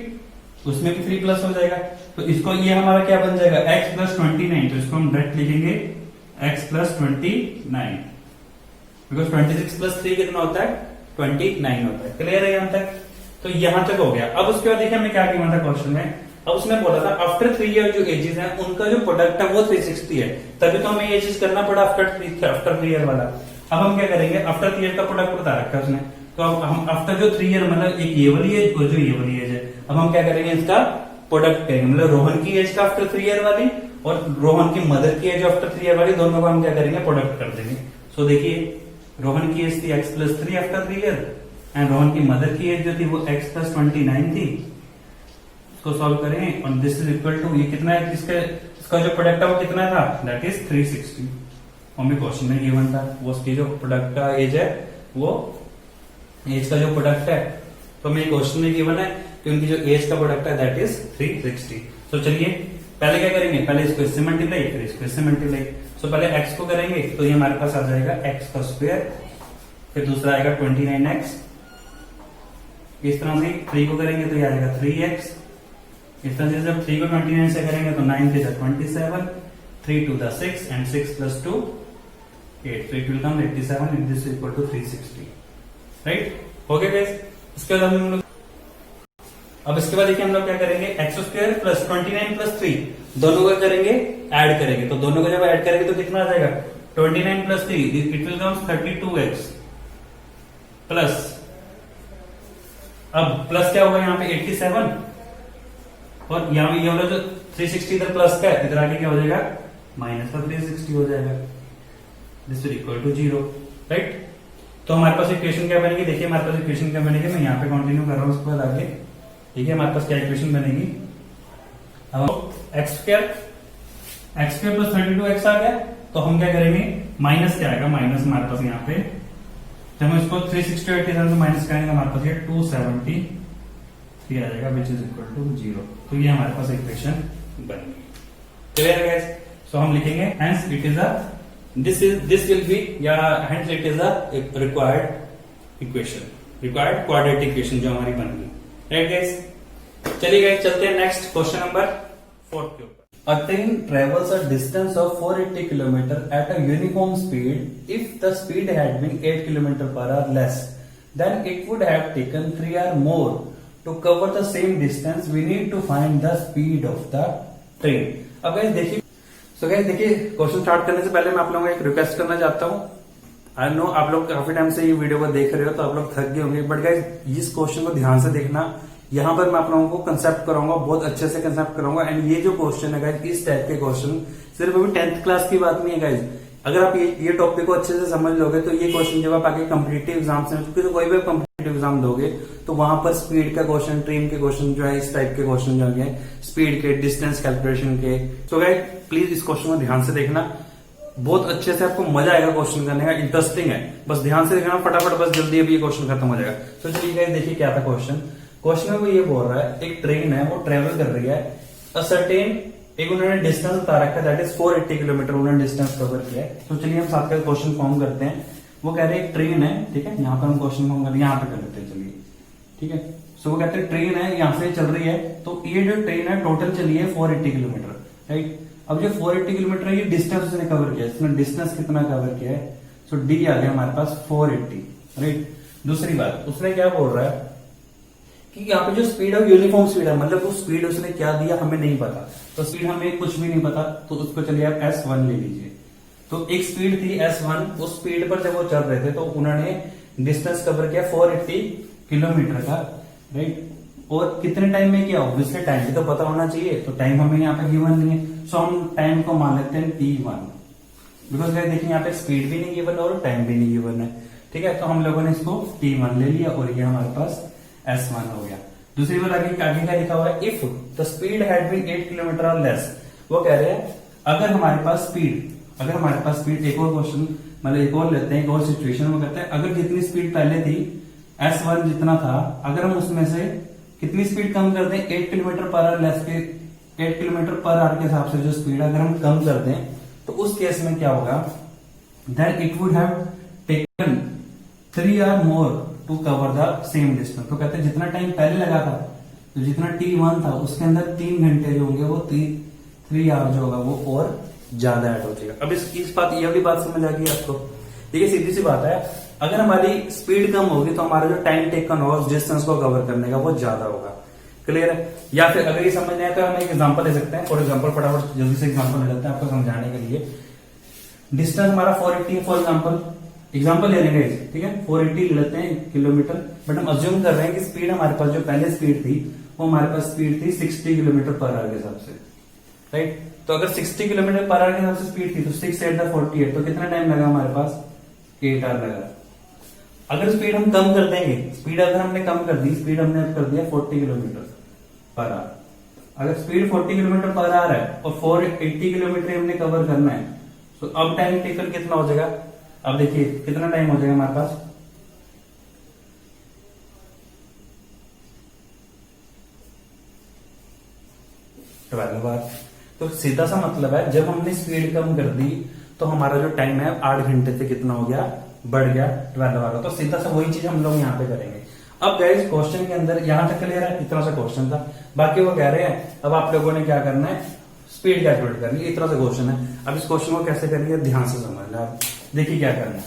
उसमें भी 3 प्लस हो जाएगा। तो इसको ये हमारा क्या बन जाएगा x प्लस 29, तो इसको हम डायरेक्ट लिखेंगे x प्लस 29, बिकॉज 26 प्लस 3 कितना होता है 29 होता है। क्लियर है यहाँ तक, तो यहां तक हो गया। अब उसके बाद देखिए हमें क्या गिवन था क्वेश्चन में, अब उसने बोला था आफ्टर 3 ईयर जो एजेस हैं उनका जो प्रोडक्ट है वो 360 है, तभी तो हमें ये चीज करना पड़ा आफ्टर 3 ईयर वाला। अब हम क्या करेंगे, आफ्टर 3 ईयर का प्रोडक्ट बता रखा है उसने, तो अब हम आफ्टर जो 3 ईयर मतलब एक ये वाली एज और जो ये वाली एज है, अब हम क्या करेंगे इसका प्रोडक्ट करेंगे, मतलब रोहन की एज का आफ्टर 3 ईयर वाली और रोहन की मदर की एज आफ्टर 3 ईयर वाली, दोनों को हम क्या करेंगे प्रोडक्ट कर देंगे। सो देखिए रोहन की एज थी x plus 3 after 3 year, and Rohan की मदर की एज जो थी वो एक्स प्लस 29 थी। इसको सॉल्व करें और दिस इज इक्वल टू ये कितना है, इसका जो प्रोडक्ट है वो कितना था दैट इज 360। हमें क्वेश्चन में गिवन था वो उसकी जो प्रोडक्ट का एज है वो एज का जो प्रोडक्ट है, तो हमें क्वेश्चन में गिवन है कि उनकी जो एज का प्रोडक्ट है दैट इज 360। तो चलिए पहले क्या करेंगे, पहले इसको इससे मल्टीप्लाई फिर इसको इससे मल्टीप्लाई। सो पहले x को करेंगे तो ये हमारे पास आ जाएगा x का स्क्वायर, फिर दूसरा आएगा 29x, इस तरह से 3 को करेंगे तो ये आएगा 3x, इस तरह से जब 3 को 29 से करेंगे तो 9 के 27, 3 to the 6 and 6 plus 2 8, so it will come 87 and this is equal to 360, right? Okay guys, इसके बाद हम लोग अब इसके बाद देखिए हम लोग क्या करेंगे, एक्स स्क्वायर प्लस 29 प्लस 3 दोनों का करेंगे ऐड करेंगे, तो दोनों का जब ऐड करेंगे तो कितना आ जाएगा 29 plus 3 it will come 32x plus, अब प्लस क्या होगा यहाँ पे 87 और यहाँ पे ये वाला जो 360 इधर प्लस का है, इधर आगे क्या हो जाएगा माइनस का 360 हो जाएगा, this is equal to 0, right? तो हमारे पास इक्वेशन क्या बनेगी, देखिए हमारे पास इक्वेशन क्या बनेगी, मैं यहाँ पे कंटिन्यू कर रहा हूँ उसके बाद आगे, ठीक है? हमारे पास क्या इक्वेशन बनेगी, अब एक्स स्क्वायर प्लस 32x आ गया, तो हम क्या करेंगे माइनस क्या आएगा, माइनस हमारे पास यहाँ पे जब हम इसको 360 87 से माइनस करेंगे हमारे पास ये 273 आ जाएगा विच इज इक्वल टू 0, तो ये हमारे पास इक्वेशन बन गई। क्लियर है गाइस? सो हम लिखेंगे hence it is a this will be या hence it is a required equation, required quadratic equation जो हमारी बन गई, राइट गाइस? चलिए गाइस चलते हैं नेक्स्ट क्वेश्चन नंबर 4 के ऊपर। A train travels a distance of 480 km at a uniform speed. If the speed had been 8 km per hour less, then it would have taken 3 hours more to cover the same distance. We need to find the speed of the train. अब guys देखिए, देखिए question start करने से पहले मैं आप लोगों को एक रिक्वेस्ट करना चाहता हूँ। आई नो आप लोग काफी टाइम से ये वीडियो को देख रहे हो तो आप लोग थक गए होंगे, बट गाइस इस क्वेश्चन को ध्यान से देखना। यहाँ पर मैं आप लोगों को कंसेप्ट कराऊंगा, बहुत अच्छे से कंसेप्ट कराऊंगा। एंड ये जो क्वेश्चन है गाइस, इस टाइप के क्वेश्चन सिर्फ अभी 10th क्लास की बात नहीं है गाइस। अगर आप ये टॉपिक को अच्छे से समझ लोगे तो ये क्वेश्चन जब आप आगे कॉम्पिटिटिव एग्जाम से, क्योंकि तो कोई भी कॉम्पिटिटिव एग्जाम दोगे तो वहां पर स्पीड का क्वेश्चन, ट्रेन के क्वेश्चन जो है, इस टाइप के क्वेश्चन जो है स्पीड के, डिस्टेंस कैलकुलेशन के। तो गाइस प्लीज इस क्वेश्चन को ध्यान से देखना, बहुत अच्छे से आपको मजा आएगा क्वेश्चन करने का, इंटरेस्टिंग है। बस ध्यान से देखना, फटाफट बस जल्दी अभी ये क्वेश्चन खत्म हो जाएगा। तो चलिए गाइस देखिए क्या था क्वेश्चन। क्वेश्चन में वो ये बोल रहा है, एक ट्रेन है वो ट्रेवल कर रही है असर्टेन, एक उन्होंने डिस्टेंस बता रखा है दैट इज 480 किलोमीटर उन्होंने डिस्टेंस कवर किया है। तो चलिए हम साथ का क्वेश्चन फॉर्म करते हैं। वो कह रहे हैं एक ट्रेन है, ठीक है, यहाँ पर हम क्वेश्चन फॉर्म करते हैं, यहाँ पे कर लेते हैं, चलिए ठीक है। सो वो कहते हैं ट्रेन है, यहाँ से चल रही है, तो ये जो ट्रेन है टोटल चली है 480 किलोमीटर, राइट। अब जो 480 किलोमीटर है ये डिस्टेंस उसने कवर किया है, इसने डिस्टेंस कितना कवर किया है, सो डी आ गया हमारे पास 480, राइट। दूसरी बात उसने क्या बोल रहा है कि यहाँ पे जो स्पीड है यूनिफॉर्म स्पीड है, मतलब वो स्पीड उसने क्या दिया हमें नहीं पता, तो स्पीड हमें कुछ भी नहीं पता, तो उसको चलिए आप S1 ले लीजिए। तो एक स्पीड थी S1, उस स्पीड पर जब वो चल रहे थे तो उन्होंने डिस्टेंस कवर किया 480 किलोमीटर का, राइट। और कितने टाइम में किया, ऑब्वियसली टाइम भी तो पता होना चाहिए, तो टाइम हमें यहाँ पे गिवन नहीं है, सो हम टाइम को मान लेते हैं T1, बिकॉज देखिए यहाँ पे स्पीड भी नहीं गिवन और टाइम भी नहीं गिवन है, ठीक है। तो हम लोगों ने इसको T1 ले लिया और ये हमारे पास S1 हो गया। दूसरी बात आगे क्या लिखा हुआ है, if the speed had been 8 kilometre और लेस, वो कह रहे हैं अगर हमारे पास स्पीड, एक और क्वेश्चन मतलब एक और लेते हैं, एक और सिचुएशन में कहते हैं अगर जितनी स्पीड पहले थी S1 जितना था, अगर हम उसमें से कितनी स्पीड कम कर दें, 8 किलोमीटर पर आवर लेस के 8 किलोमीटर पर आवर के हिसाब से जो स्पीड अगर हम कम कर दें तो उस केस में क्या होगा, that it would have taken 3 hours more to cover the same distance. तो कहते हैं जितना टाइम पहले लगा था, तो जितना T1 था उसके अंदर 3 घंटे जो होंगे वो 3 hours जो होगा वो और ज्यादा ऐड हो जाएगा। अब इस बात, ये वाली बात समझ आ गई आपको। देखिए सीधी सी बात है, अगर हमारी स्पीड कम होगी तो हमारा जो टाइम टेकन होगा उस डिस्टेंस को कवर करने का वो ज्यादा होगा। क्लियर है? या फिर अगर ये समझ नहीं आए तो हम एक एग्जांपल ले सकते हैं। फॉर एग्जांपल फटाफट जल्दी से एग्जांपल ले लेते हैं आपको समझाने के लिए। डिस्टेंस हमारा 480 है, फॉर एग्जांपल ले लेंगे, ठीक है, 480 ले लेते हैं किलोमीटर, बट हम अज्यूम कर रहे हैं कि स्पीड हमारे पास जो पहले स्पीड थी वो हमारे पास स्पीड थी 60 किलोमीटर पर आवर के हिसाब से, राइट। तो अगर 60 किलोमीटर पर आवर के हिसाब से स्पीड थी तो 6 8 48, तो कितना टाइम लगा हमारे पास, 8 hours लगा। अगर स्पीड हम कम कर देंगे, स्पीड अगर हमने कम कर दी, स्पीड हमने कर दिया 40 किलोमीटर पर आवर, अगर स्पीड 40 किलोमीटर पर आवर है और 480 किलोमीटर हमने कवर करना है, तो अब टाइम टेकन कितना हो जाएगा, अब देखिए कितना टाइम हो जाएगा हमारे पास, तो सीधा सा मतलब है जब हमने स्पीड कम कर दी तो हमारा जो टाइम है 8 घंटे से कितना हो गया, बढ़ गया 12 आवर। तो सीधा सा वही चीज हम लोग यहाँ पे करेंगे। अब गाइस क्वेश्चन के अंदर यहां तक क्लियर है, इतना सा क्वेश्चन था। बाकी वो कह रहे हैं अब आप लोगों ने क्या करना है, स्पीड कैलकुलेट करनी है, इतना सा क्वेश्चन है। अब इस क्वेश्चन को कैसे करेंगे ध्यान से समझना। देखिए क्या करना है,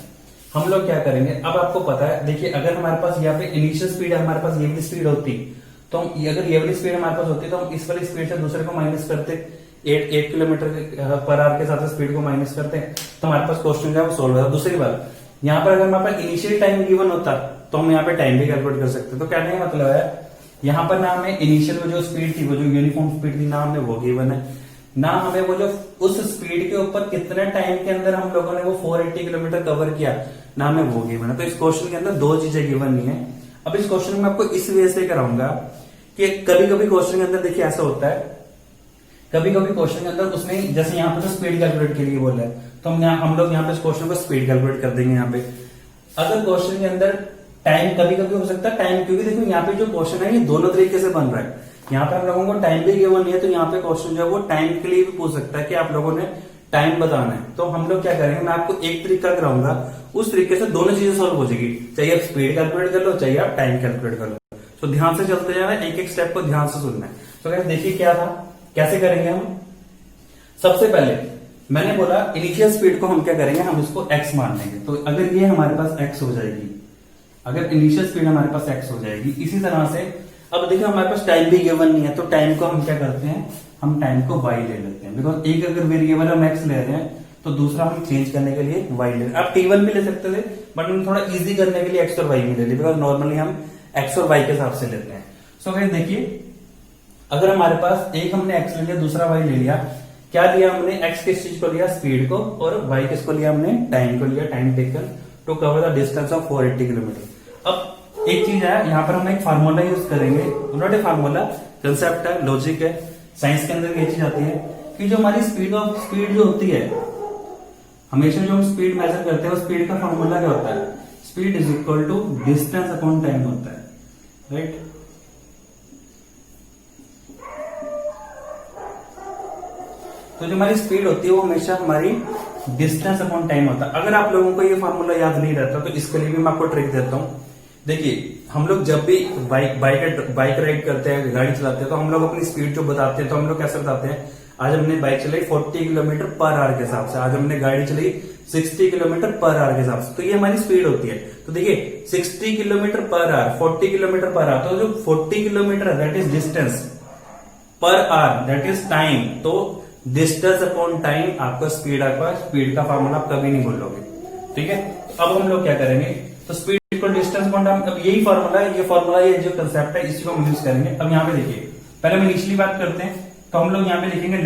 हम लोग क्या करेंगे, अब आपको पता है, देखिए अगर हमारे पास यहाँ पे इनिशियल स्पीड हमारे पास ये वाली स्पीड होती, तो हम अगर ये वाली स्पीड हमारे पास होती तो हम इस वाली स्पीड से दूसरे को माइनस करते, 8 किलोमीटर पर आवर के साथ स्पीड को माइनस करते, तो हमारे पास क्वेश्चन जो है वो सोल्व होता। दूसरी बात, यहाँ पर अगर हमारे पास इनिशियल टाइम गिवन होता तो हम यहाँ पे टाइम भी कैलकुलेट कर सकते। तो कहने का मतलब है यहाँ पर ना हमें इनिशियल जो स्पीड थी, वो जो यूनिफॉर्म स्पीड थी, ना हमें वो गिवन है, ना हमें वो जो उस स्पीड के ऊपर कितने टाइम के अंदर हम लोगों ने वो 480 किलोमीटर कवर किया, ना हमें वो गिवन है। तो इस क्वेश्चन के अंदर दो चीजें गिवन नहीं है। अब इस क्वेश्चन में आपको इस वजह से कराऊंगा कि कभी कभी क्वेश्चन के अंदर देखिए ऐसा होता है, कभी कभी क्वेश्चन के अंदर उसने जैसे यहाँ पे तो स्पीड कैलकुलेट के लिए बोला है, तो हम लोग यहाँ पे इस क्वेश्चन को स्पीड कैलकुलेट कर देंगे। यहाँ पे अगर क्वेश्चन के अंदर टाइम कभी कभी हो सकता है टाइम, क्योंकि देखो यहाँ पे जो क्वेश्चन है ये दोनों तरीके से बन रहा है। यहाँ पे हम लोगों को टाइम भी गिवन नहीं है, तो यहाँ पे क्वेश्चन जो है वो टाइम के लिए भी पूछ सकता है कि आप लोगों ने टाइम बताना है। तो हम लोग क्या करेंगे, मैं आपको एक तरीका कराऊंगा, उस तरीके से दोनों चीजें सॉल्व हो जाएगी, चाहे आप स्पीड कैलकुलेट कर लो, चाहे आप टाइम कैलकुलेट कर लो। तो ध्यान से चलते जाना, एक एक स्टेप को ध्यान से सुनना है। तो गाइस देखिए क्या था, कैसे करेंगे हम। सबसे पहले मैंने बोला इनिशियल स्पीड को हम क्या करेंगे, हम इसको x मान लेंगे। तो अगर ये हमारे पास x हो जाएगी, अगर इनिशियल स्पीड हमारे पास x हो जाएगी, इसी तरह से अब देखिए हमारे पास टाइम भी गिवन नहीं है, तो टाइम को हम क्या करते हैं, हम टाइम को y ले लेते हैं। बिकॉज एक अगर वेरिएबल हम x ले रहे हैं तो दूसरा हम चेंज करने के लिए y ले रहे हैं। आप t1 भी ले सकते थे, बट हम थोड़ा इजी करने के लिए x और y में ले लिया, बिकॉज नॉर्मली हम x और y के हिसाब से लेते हैं। सो गाइस देखिए अगर हमारे पास एक हमने x ले लिया, दूसरा y ले लिया, क्या लिया हमने, x किस चीज को लिया, स्पीड को, और y किसको लिया हमने, टाइम को लिया, time taken to cover the distance of 480 kilometre. अब एक चीज है, यहाँ पर हम एक फार्मूला यूज करेंगे, नॉट ए फार्मूला, कंसेप्ट है, लॉजिक है, साइंस के अंदर ये चीज आती है कि जो हमारी स्पीड जो होती है, हमेशा जो हम स्पीड मेजर करते हैं, स्पीड का फार्मूला क्या होता है, speed is equal to distance upon time होता है, राइट। तो जो हमारी स्पीड होती है वो हमेशा हमारी डिस्टेंस अपॉन टाइम होता है। अगर आप लोगों को ये फार्मूला याद नहीं रहता तो इसके लिए भी मैं आपको ट्रिक देता हूं। देखिए हम लोग जब भी बाइक राइड करते हैं, गाड़ी चलाते हैं, तो हम लोग अपनी स्पीड जो बताते हैं तो हम लोग कैसे बताते हैं, आज हमने बाइक चलाई 40 किलोमीटर पर आवर के हिसाब से, आज हमने गाड़ी चलाई 60 किलोमीटर पर आवर के हिसाब से, तो ये हमारी स्पीड होती है। तो देखिए 60 kilometre per our, 40 kilometre per our, तो जो 40 किलोमीटर है that is distance, per hour that is time. तो डिस्टेंस अपॉन टाइम आपका स्पीड, आपका स्पीड का फॉर्मूला आप कभी नहीं भूलोगे, ठीक है। तो अब हम लोग क्या करेंगे, तो speed equal distance upon time, अब यही फॉर्मूला है, ये फॉर्मूला, ये जो कंसेप्ट है, इसी को हम यूज करेंगे। अब यहाँ पे देखिए पहले हम इनिशियली बात करते हैं, तो हम लोग यहाँ पे लिखेंगे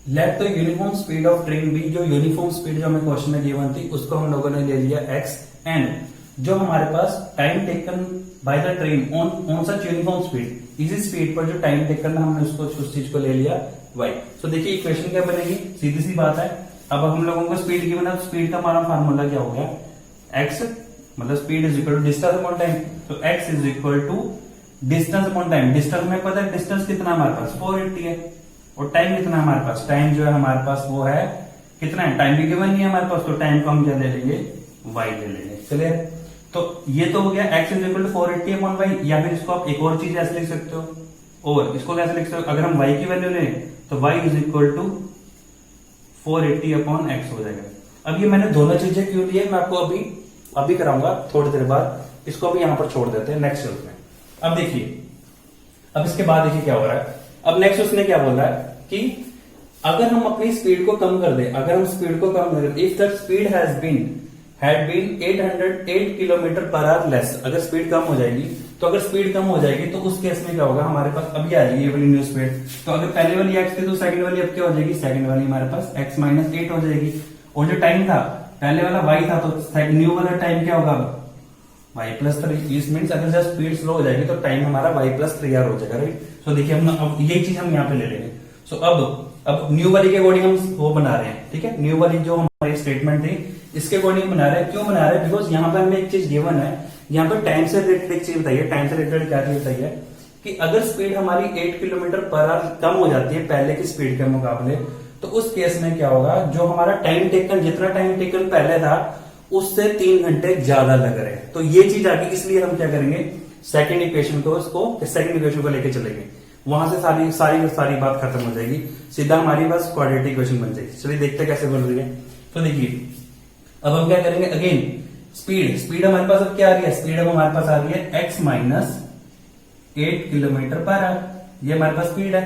लेट तो uniform speed of train be, जो यूनिफॉर्म स्पीड जो हमें क्वेश्चन में गिवन थी उसको हम लोगों ने ले लिया x, एंड जो हमारे पास time taken by the train on such uniform speed, इसी स्पीड पर जो टाइम टेकन हमने उसको उस चीज को ले लिया y। तो देखिए इक्वेशन क्या बनेगी, सीधी सी बात है। अब हम लोगों को स्पीड गिवन है, स्पीड का हमारा फार्मूला क्या हो गया, x मतलब speed is equal to distance upon time, तो x is equal to distance upon time. Distance में पता है डिस्टेंस कितना हमारे पास 480 है, और टाइम कितना हमारे पास, टाइम जो है हमारे पास वो है कितना है, टाइम भी गिवन नहीं है हमारे पास, तो टाइम को हम क्या ले लेंगे, y ले लेंगे। चलिए तो ये तो हो गया x is equal to 480 upon y, या फिर इसको आप एक और चीज ऐसे लिख सकते हो, और इसको कैसे लिख सकते हो, अगर हम y की वैल्यू लें तो y is equal to 480 upon x हो जाएगा। अब ये मैंने दोनों चीजें क्यों ली है, मैं आपको अभी कराऊंगा थोड़ी देर बाद, इसको भी यहां पर छोड़ देते हैं नेक्स्ट में। अब देखिए, अब इसके बाद देखिए क्या हो रहा है, अब नेक्स्ट उसने क्या बोला है कि अगर हम अपनी स्पीड को कम कर दें, अगर हम स्पीड को कम कर दें, if that speed had been 808 kilometre per hour less, अगर स्पीड कम हो जाएगी, तो अगर स्पीड कम हो जाएगी तो उस केस में क्या होगा, हमारे पास अभी आ जाएगी ये वाली न्यू स्पीड। तो अगर पहले वाली x थी तो सेकंड वाली अब क्या हो जाएगी, सेकंड वाली हमारे पास x माइनस 8 हो जाएगी, और जो टाइम था पहले वाला y था, तो न्यू वाला टाइम क्या होगा, y प्लस 3। इस मीन्स अगर जब स्पीड स्लो हो जाएगी तो टाइम हमारा y प्लस 3r हो जाएगा, राइट। तो देखिए हम अब यही चीज हम यहाँ पे ले लेंगे। सो अब न्यू वाली के अकॉर्डिंग हम वो बना रहे हैं, ठीक है। न्यू वाली जो हमारी स्टेटमेंट थी इसके अकॉर्डिंग बना रहे हैं। क्यों बना रहे हैं, बिकॉज यहाँ पे हमें एक चीज गिवन है, यहाँ पे टाइम से रिलेटेड एक चीज बताइए, टाइम से रिलेटेड क्या चीज बताइए कि अगर स्पीड हमारी 8 किलोमीटर पर आवर कम हो जाती है पहले की स्पीड के मुकाबले, तो उस केस में क्या होगा, जो हमारा टाइम टेकन, जितना टाइम टेकन पहले था उससे 3 घंटे ज्यादा लग रहे हैं। तो ये चीज आगे, इसलिए हम क्या करेंगे, सेकंड इक्वेशन को लेके चलेंगे, वहां से सारी बात खत्म हो जाएगी, सीधा हमारी बस क्वाड्रेटिक इक्वेशन बन जाएगी। चलिए देखते हैं कैसे बन रही है। तो देखिए अब हम क्या करेंगे, अगेन स्पीड हमारे पास अब क्या आ रही है, स्पीड अब हमारे पास आ रही है x minus 8 kilometre per our, ये हमारे पास स्पीड है।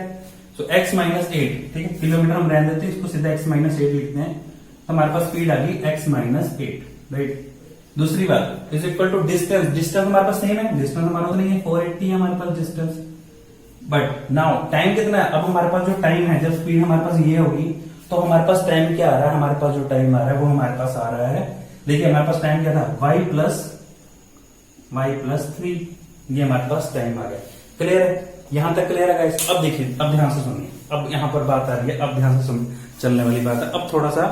तो x माइनस 8, ठीक है, किलोमीटर हम रहने देते हैं, इसको सीधा x माइनस 8 लिखते हैं, तो हमारे पास स्पीड आ गई x माइनस 8, राइट। दूसरी बात is equal to distance, distance हमारे पास सेम है, डिस्टेंस हमारा तो नहीं है, 480 है हमारे पास डिस्टेंस, बट नाउ टाइम कितना है, अब हमारे पास जो टाइम है, जब स्पीड हमारे पास ये होगी तो हमारे पास टाइम क्या आ रहा है, हमारे पास जो टाइम आ रहा है वो हमारे पास आ रहा है, देखिए हमारे पास टाइम क्या था, y प्लस 3, ये हमारे पास टाइम आ गया। क्लियर है, यहां तक क्लियर है गाइस। अब देखिए, अब ध्यान से सुनिए, अब यहां पर बात आ रही है, अब ध्यान से चलने वाली बात है। अब थोड़ा सा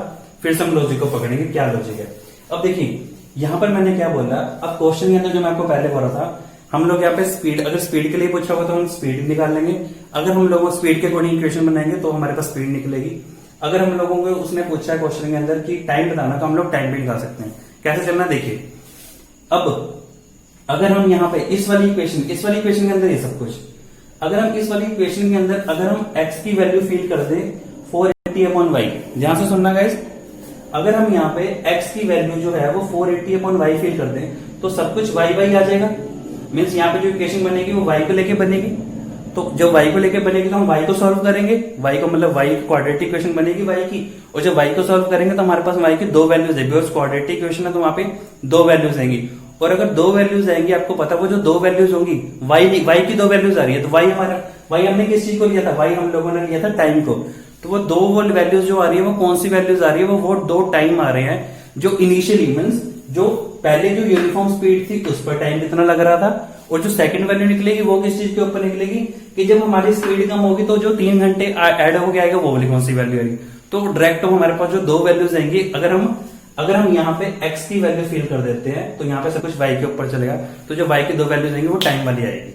फिर से हम लॉजिक को पकड़ेंगे, क्या लॉजिक है। अब देखिए यहां पर मैंने क्या बोला, अब क्वेश्चन के अंदर जो मैं आपको पहले बोला था, हम लोग यहाँ पे स्पीड, अगर स्पीड के लिए पूछा होगा तो हम स्पीड निकाल लेंगे, अगर हम लोगों स्पीड के अकॉर्डिंग इक्वेशन बनाएंगे तो हमारे पास स्पीड निकलेगी। अगर हम लोगों को उसने पूछा है क्वेश्चन के अंदर कि टाइम बताना, तो हम लोग टाइम भी निकाल सकते हैं। कैसे चलना देखिए, अब अगर हम यहाँ पे इस वाली इक्वेशन के अंदर ये सब कुछ, अगर हम इस वाली इक्वेशन के अंदर अगर हम x की वैल्यू फील कर दे 480/y, ध्यान से सुनना गाइस, अगर हम यहाँ पे x की वैल्यू जो है वो 480/y फील कर दें तो सब कुछ y आ जाएगा। मीन्स यहाँ पे जो इक्वेशन बनेगी वो y को लेके बनेगी, तो जब y को लेके बनेगी तो हम y को सॉल्व करेंगे, y को मतलब y क्वाड्रेटिक इक्वेशन बनेगी y की, और जब y को सॉल्व करेंगे तो हमारे पास y की 2 वैल्यूज है, बिकॉज क्वाड्रेटिक इक्वेशन है तो वहां पे 2 वैल्यूज आएंगी, और अगर 2 वैल्यूज आएंगी, आपको पता वो जो 2 वैल्यूज होंगी y की 2 वैल्यूज आ रही है, तो y हमने किस चीज को लिया था, y हम लोगों ने लिया था टाइम को, तो वो 2 वैल्यूज जो आ रही है वो कौन सी वैल्यूज आ रही है, वो 2 टाइम आ रहे हैं, जो इनिशियली मीन्स जो पहले जो यूनिफॉर्म स्पीड थी उस पर टाइम कितना लग रहा था, और जो सेकंड वैल्यू निकलेगी वो किस चीज के ऊपर निकलेगी, कि जब हमारी स्पीड कम होगी तो जो 3 घंटे ऐड हो गया आएगा वो वाली कौन सी वैल्यू आएगी। तो डायरेक्ट हमारे पास जो 2 वैल्यूज आएंगी, अगर हम यहाँ पे x की वैल्यू फील कर देते हैं तो यहाँ पे सब कुछ y के ऊपर चलेगा, तो जो y की 2 वैल्यूज आएंगी वो टाइम वाली आएगी।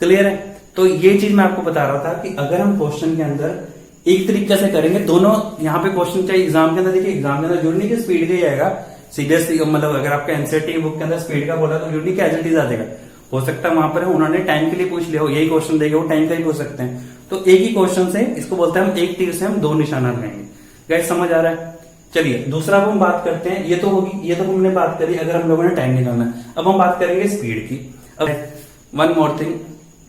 क्लियर है, तो ये चीज मैं आपको बता रहा था कि अगर हम क्वेश्चन के अंदर एक तरीके से करेंगे, दोनों यहाँ पे क्वेश्चन चाहिए एग्जाम के अंदर, देखिए एग्जाम के अंदर जरूरी की स्पीड का ही आएगा, सीरियसली मतलब अगर आपका एनसीईआरटी बुक के अंदर स्पीड का बोला तो जरूरी की एज इट इज आ जाएगा। हो सकता है वहां पर उन्होंने टाइम के लिए पूछ लिया हो, यही क्वेश्चन देगा वो टाइम का ही पूछ सकते हैं, तो एक ही क्वेश्चन से, इसको बोलते हैं हम एक तीर से हम 2 निशाना लगाएंगे। गाइस समझ आ रहा है। चलिए दूसरा अब हम बात करते हैं, ये तो होगी, ये तो हमने बात करी अगर हम लोगों ने टाइम निकालना है। अब हम बात करेंगे स्पीड की। अब one more thing,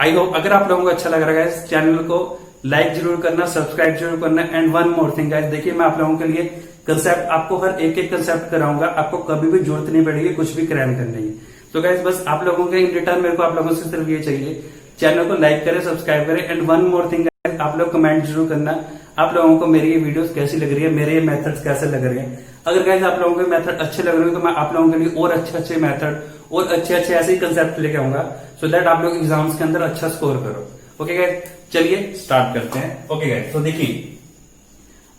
I hope अगर आप लोगों को अच्छा लग रहा है इस चैनल को लाइक जरूर करना, सब्सक्राइब जरूर करना, and one more thing guys, देखिए मैं आप लोगों के लिए कंसेप्ट, आपको हर एक कंसेप्ट कराऊंगा, आपको कभी भी जरूरत नहीं पड़ेगी कुछ भी क्रैम करने की। तो गाइस बस आप लोगों के इन रिटर्न मेरे को आप लोगों से सिर्फ ये चाहिए, चैनल को लाइक करें, सब्सक्राइब करें, and one more thing guys, आप लोग कमेंट जरूर करना आप लोगों को मेरी ये वीडियोस कैसी लग रही है, मेरे ये मेथड्स कैसे लग रहे हैं। अगर गाइस आप लोगों के मेथड अच्छे लग रहे हैं तो मैं आप लोगों के लिए और अच्छे मेथड और अच्छे ऐसे ही कंसेप्ट लेके आऊंगा, सो दैट आप लोग एग्जाम्स के अंदर अच्छा स्कोर करो। ओके गाइस, चलिए स्टार्ट करते हैं। ओके गाइस, तो देखिए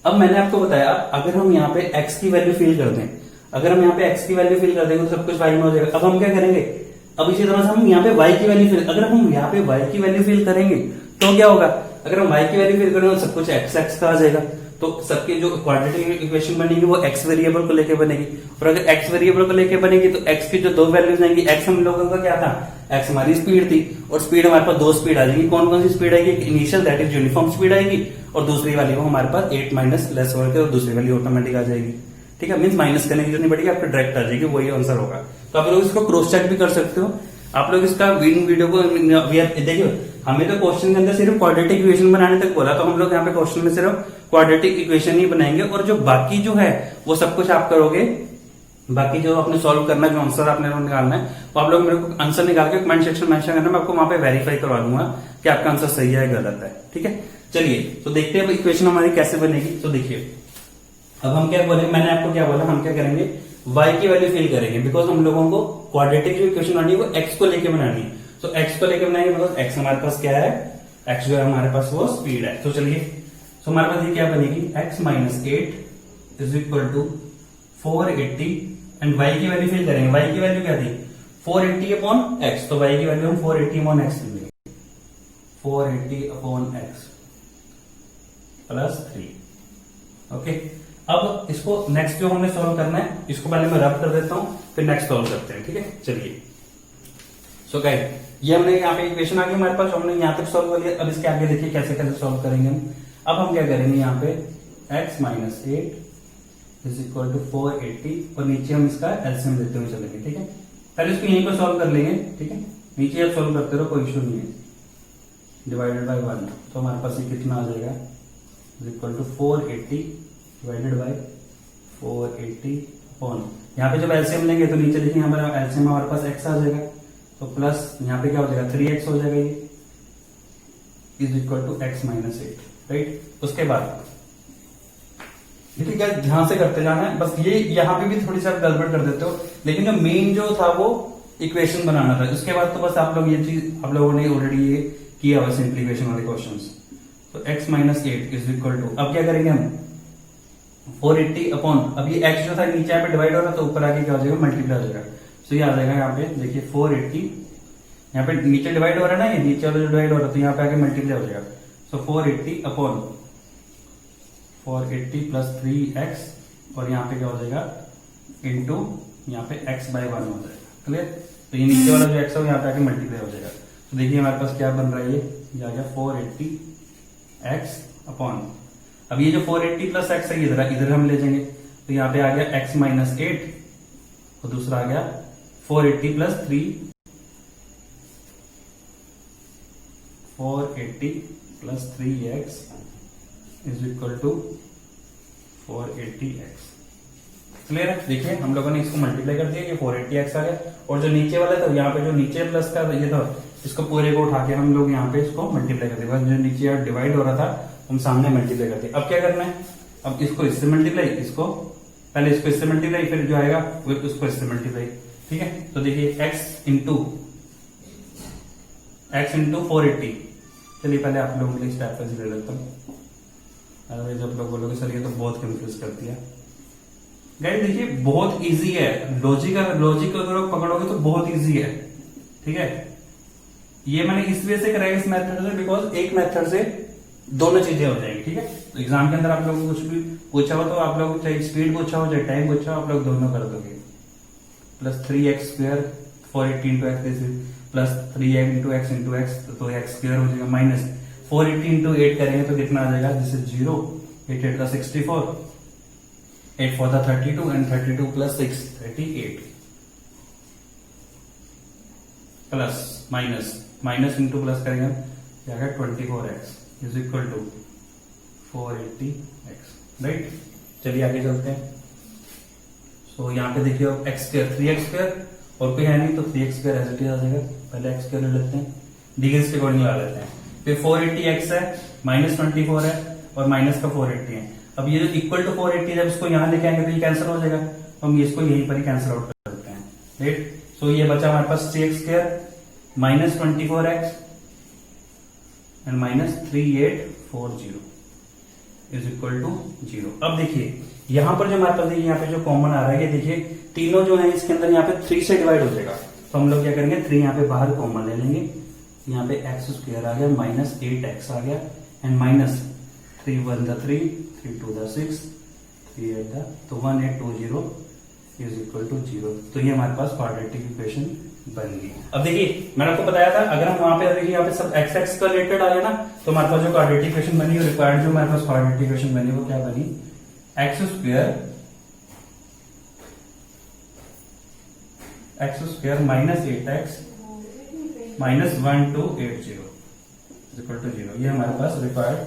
अब मैंने आपको बताया अगर हम यहाँ पे x की वैल्यू फिल कर दें, अगर हम यहाँ पे x की वैल्यू फिल कर देंगे तो सब कुछ y में हो जाएगा। अब हम क्या करेंगे, अब इसी तरह से हम यहाँ पे y की वैल्यू फिल, अगर हम यहाँ पे y की वैल्यू फिल करेंगे तो क्या होगा, अगर हम y की वैल्यू फिल करेंगे तो सब कुछ x का आ जाएगा, तो सबके जो क्वाड्रेटिक इक्वेशन बनेगी वो x वेरिएबल को लेके बनेगी, और अगर x वेरिएबल को लेके बनेगी तो x की जो 2 वैल्यूज आएंगी, x हम लोगों का क्या था, x हमारी स्पीड थी, और स्पीड हमारे पास 2 स्पीड आ जाएगी। कौन कौन सी स्पीड आएगी, initial that is uniform speed आएगी, और दूसरी वाली वो हमारे पास 8 माइनस लेस होकर और दूसरी वाली ऑटोमेटिक आ जाएगी। ठीक है, मीन्स माइनस करने की जरूरत नहीं पड़ेगी, आपको डायरेक्ट आ जाएगी, वही आंसर होगा। तो आप लोग इसको क्रॉस चेक भी कर सकते हो, आप लोग इसका वीडियो को देखिए, हमें तो क्वेश्चन के अंदर सिर्फ क्वाड्रेटिक इक्वेशन बनाने तक बोला, तो हम लोग यहाँ पे क्वेश्चन में सिर्फ क्वाड्रेटिक इक्वेशन ही बनाएंगे, और जो बाकी जो है वो सब कुछ आप करोगे, बाकी जो आपने सॉल्व करना है, जो आंसर आपने निकालना है, वो आप लोग मेरे को आंसर निकाल के कमेंट सेक्शन में मेंशन करना, मैं आपको वहां पे वेरीफाई करवा दूंगा कि आपका आंसर सही है गलत है। ठीक है, चलिए तो देखते हैं इक्वेशन हमारी कैसे बनेगी। तो देखिए अब हम क्या बोले, मैंने आपको क्या बोला, हम क्या करेंगे y की वैल्यू फिल करेंगे, बिकॉज हम लोगों को क्वाड्रेटिक जो इक्वेशन बनानी है वो x को लेके बनानी है, तो x को लेके बनाएंगे, बिकॉज x हमारे पास क्या है, x जो है हमारे पास वो स्पीड है। तो चलिए, तो हमारे पास ये क्या बनेगी, x minus 8 is equal to 480, and y की वैल्यू फिल करेंगे, y की वैल्यू क्या थी 480 अपॉन x, तो y की वैल्यू हम 480 अपॉन x लेंगे, 480 अपॉन x प्लस 3। ओके, अब इसको नेक्स्ट जो हमने सॉल्व करना है, इसको पहले मैं रब कर देता हूं, फिर नेक्स्ट सॉल्व करते हैं। ठीक है, चलिए। सो गाइस, ये हमने यहाँ पे इक्वेशन आ गई हमारे पास, हमने यहाँ तक सॉल्व कर लिया। अब इसके आगे देखिए कैसे कैसे सॉल्व करेंगे हम। अब हम क्या करेंगे, यहाँ पे x minus 8 is equal to 480 और नीचे हम इसका एलसीएम लेते हुए चलेंगे। ठीक है, पहले इसको यहीं पर सॉल्व कर लेंगे। ठीक है, नीचे आप सॉल्व करते रहो, कोई इशू नहीं है। डिवाइडेड बाय 1, तो हमारे पास ये कितना आ जाएगा, is equal to 480 divided by 480 upon, यहाँ पे जब एलसीएम लेंगे तो नीचे देखिए हमारा एलसीएम हमारे पास x आ जाएगा, तो प्लस यहाँ पे क्या हो जाएगा 3x हो जाएगा, ये is equal to x minus 8। Right, उसके बाद ठीक है, ध्यान से करते जाना है। बस ये यहाँ पे भी थोड़ी सी आप गड़बड़ कर देते हो, लेकिन जो मेन जो था वो इक्वेशन बनाना था। उसके बाद तो बस आप लोग ये चीज आप लोगों ने ऑलरेडी ये किया हुआ सिंप्लीफिकेशन वाले क्वेश्चंस। तो x minus 8 is equal to, अब क्या करेंगे हम 480 अपॉन, अब ये x जो था नीचे यहाँ पे डिवाइड हो रहा है, तो ऊपर आके क्या हो जाएगा, मल्टीप्लाई हो जाएगा। तो ये आ जाएगा यहाँ पे देखिए 480, यहाँ पे नीचे डिवाइड हो रहा है ना, ये नीचे वाला जो डिवाइड हो रहा है, तो यहाँ पे आके मल्टीप्लाई हो जाएगा। सो 480 अपॉन 480 प्लस 3x और यहाँ पे क्या हो जाएगा इंटू यहाँ पे x बाय 1 हो जाएगा। क्लियर, तो ये नीचे वाला जो x है वो यहाँ पे आके मल्टीप्लाई हो जाएगा। तो देखिए हमारे पास क्या बन रहा है, ये आ गया 480x अपॉन, अब ये जो 480 प्लस x है इधर हम ले जाएंगे, तो यहाँ पे आ गया x माइनस 8 और दूसरा आ गया 480 plus 3, 480 plus 3x is equal to 480x। Clear है, देखिए हम लोगों ने इसको मल्टीप्लाई कर दिया, ये 480x आ गया, और जो नीचे वाला था यहाँ पे जो नीचे प्लस का ये था, इसको पूरे को उठा के हम लोग यहाँ पे इसको मल्टीप्लाई कर दिया। जो नीचे डिवाइड हो रहा था हम सामने मल्टीप्लाई करते। अब क्या करना है, अब इसको इससे मल्टीप्लाई, इसको पहले इसको इससे मल्टीप्लाई, फिर जो आएगा वो उसको इससे मल्टीप्लाई। ठीक है, तो देखिए x इंटू 480। चलिए पहले आप लोगों के लिए स्टेप वाइज ले लेता हूँ, अदरवाइज आप लोग बोलोगे सर ये तो बहुत कंफ्यूज कर दिया। गाइस देखिए बहुत इजी है, लॉजिक अगर आप पकड़ोगे तो बहुत इजी है। ठीक है, ये मैंने इस वजह से कराया इस मेथड से, बिकॉज एक मेथड से दोनों चीजें हो जाएंगी। ठीक है, तो एग्जाम के अंदर आप लोगों को कुछ भी पूछा हो तो आप लोग चाहे स्पीड पूछा हो चाहे टाइम पूछा हो, आप लोग दोनों कर दोगे। Plus 3x square 480 into x plus 3x into x, तो एक्स स्क्वायर हो जाएगा, माइनस 480 इंटू 8 करेंगे तो कितना आ जाएगा, दिस इज 0, 8 8 का 64, 8 4 32 and 32 plus 6 38 plus minus into plus करेंगे क्या 24x is equal to 480x। Right, चलिए आगे चलते हैं। सो यहाँ पे देखिए अब x स्क्वायर 3x स्क्वायर और कोई है नहीं, तो 3x square as it is आ जाएगा। पहले x स्क्वायर ले लेते हैं, डिग्रीज के अकॉर्डिंग ला लेते हैं। फिर 480x है, माइनस 24 है और माइनस का 480 है। अब ये जो इक्वल टू 480 जब इसको यहाँ लेके आएंगे तो ये कैंसिल हो जाएगा, तो हम इसको यहीं पर ही कैंसिल आउट कर सकते हैं। राइट, सो ये बचा हमारे पास 3x square minus 24x and minus 3840 is equal to 0। अब देखिए यहां पर जो हमारे पास यहाँ पे जो कॉमन आ रहा है, ये देखिए तीनों जो है इसके अंदर यहाँ पे 3 से डिवाइड हो जाएगा, तो हम लोग क्या करेंगे 3 यहाँ पे बाहर कॉमन ले लेंगे। यहाँ पे एक्स स्क्वायर आ गया, माइनस 8x आ गया एंड माइनस 3 1 3 3 2 6 3 8 तो 1820 इज इक्वल टू 0। तो ये हमारे पास क्वाड्रेटिक इक्वेशन बन गई। अब देखिए मैंने आपको बताया था अगर हम वहां पे देखिए यहाँ पे सब एक्स एक्स का रिलेटेड आ गया ना, तो हमारे पास जो क्वाड्रेटिक इक्वेशन बनी रिक्वायर्ड जो हमारे पास क्वाड्रेटिक इक्वेशन बनी वो क्या बनी, X square minus 8x minus 1280 equal to 0। ये हमारे पास रिक्वायर्ड।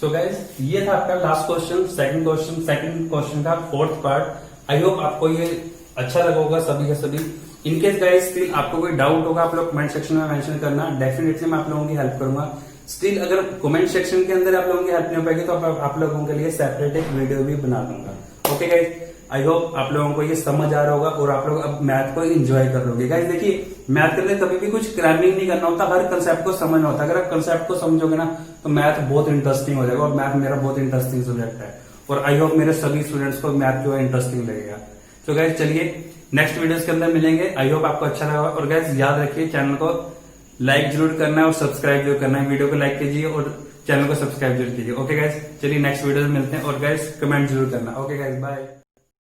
सो गाइज ये था आपका लास्ट क्वेश्चन, सेकंड क्वेश्चन का फोर्थ पार्ट। आई होप आपको ये अच्छा लगा होगा सभी का सभी। इनकेस गाइज स्टिल आपको कोई डाउट होगा आप लोग कमेंट सेक्शन में मेंशन करना, डेफिनेटली मैं आप लोगों की हेल्प करूंगा। स्टिल अगर कमेंट सेक्शन के अंदर आप लोगों की हेल्प नहीं हो पाएगी तो आप लोगों के लिए सेपरेट एक वीडियो भी बना दूंगा। ओके गाइज, आई होप आप लोगों को ये समझ आ रहा होगा और आप लोग अब मैथ को एंजॉय कर लोगे। गाइज देखिए मैथ करने कभी भी कुछ क्रैमिंग नहीं करना होता, हर कंसेप्ट को समझना होता है। अगर आप कंसेप्ट को समझोगे ना तो मैथ बहुत इंटरेस्टिंग हो जाएगा, और मैथ मेरा बहुत इंटरेस्टिंग सब्जेक्ट है और आई होप मेरे सभी स्टूडेंट्स को मैथ जो है इंटरेस्टिंग लगेगा। तो गाइज चलिए नेक्स्ट वीडियोस के अंदर मिलेंगे। आई होप आपको अच्छा लगा, और गाइज याद रखिए चैनल को लाइक जरूर करना है और सब्सक्राइब जरूर करना है। वीडियो को लाइक कीजिए और चैनल को सब्सक्राइब जरूर कीजिए। ओके गाइस, चलिए नेक्स्ट वीडियो में मिलते हैं। और गाइस कमेंट जरूर करना। Okay guys, bye.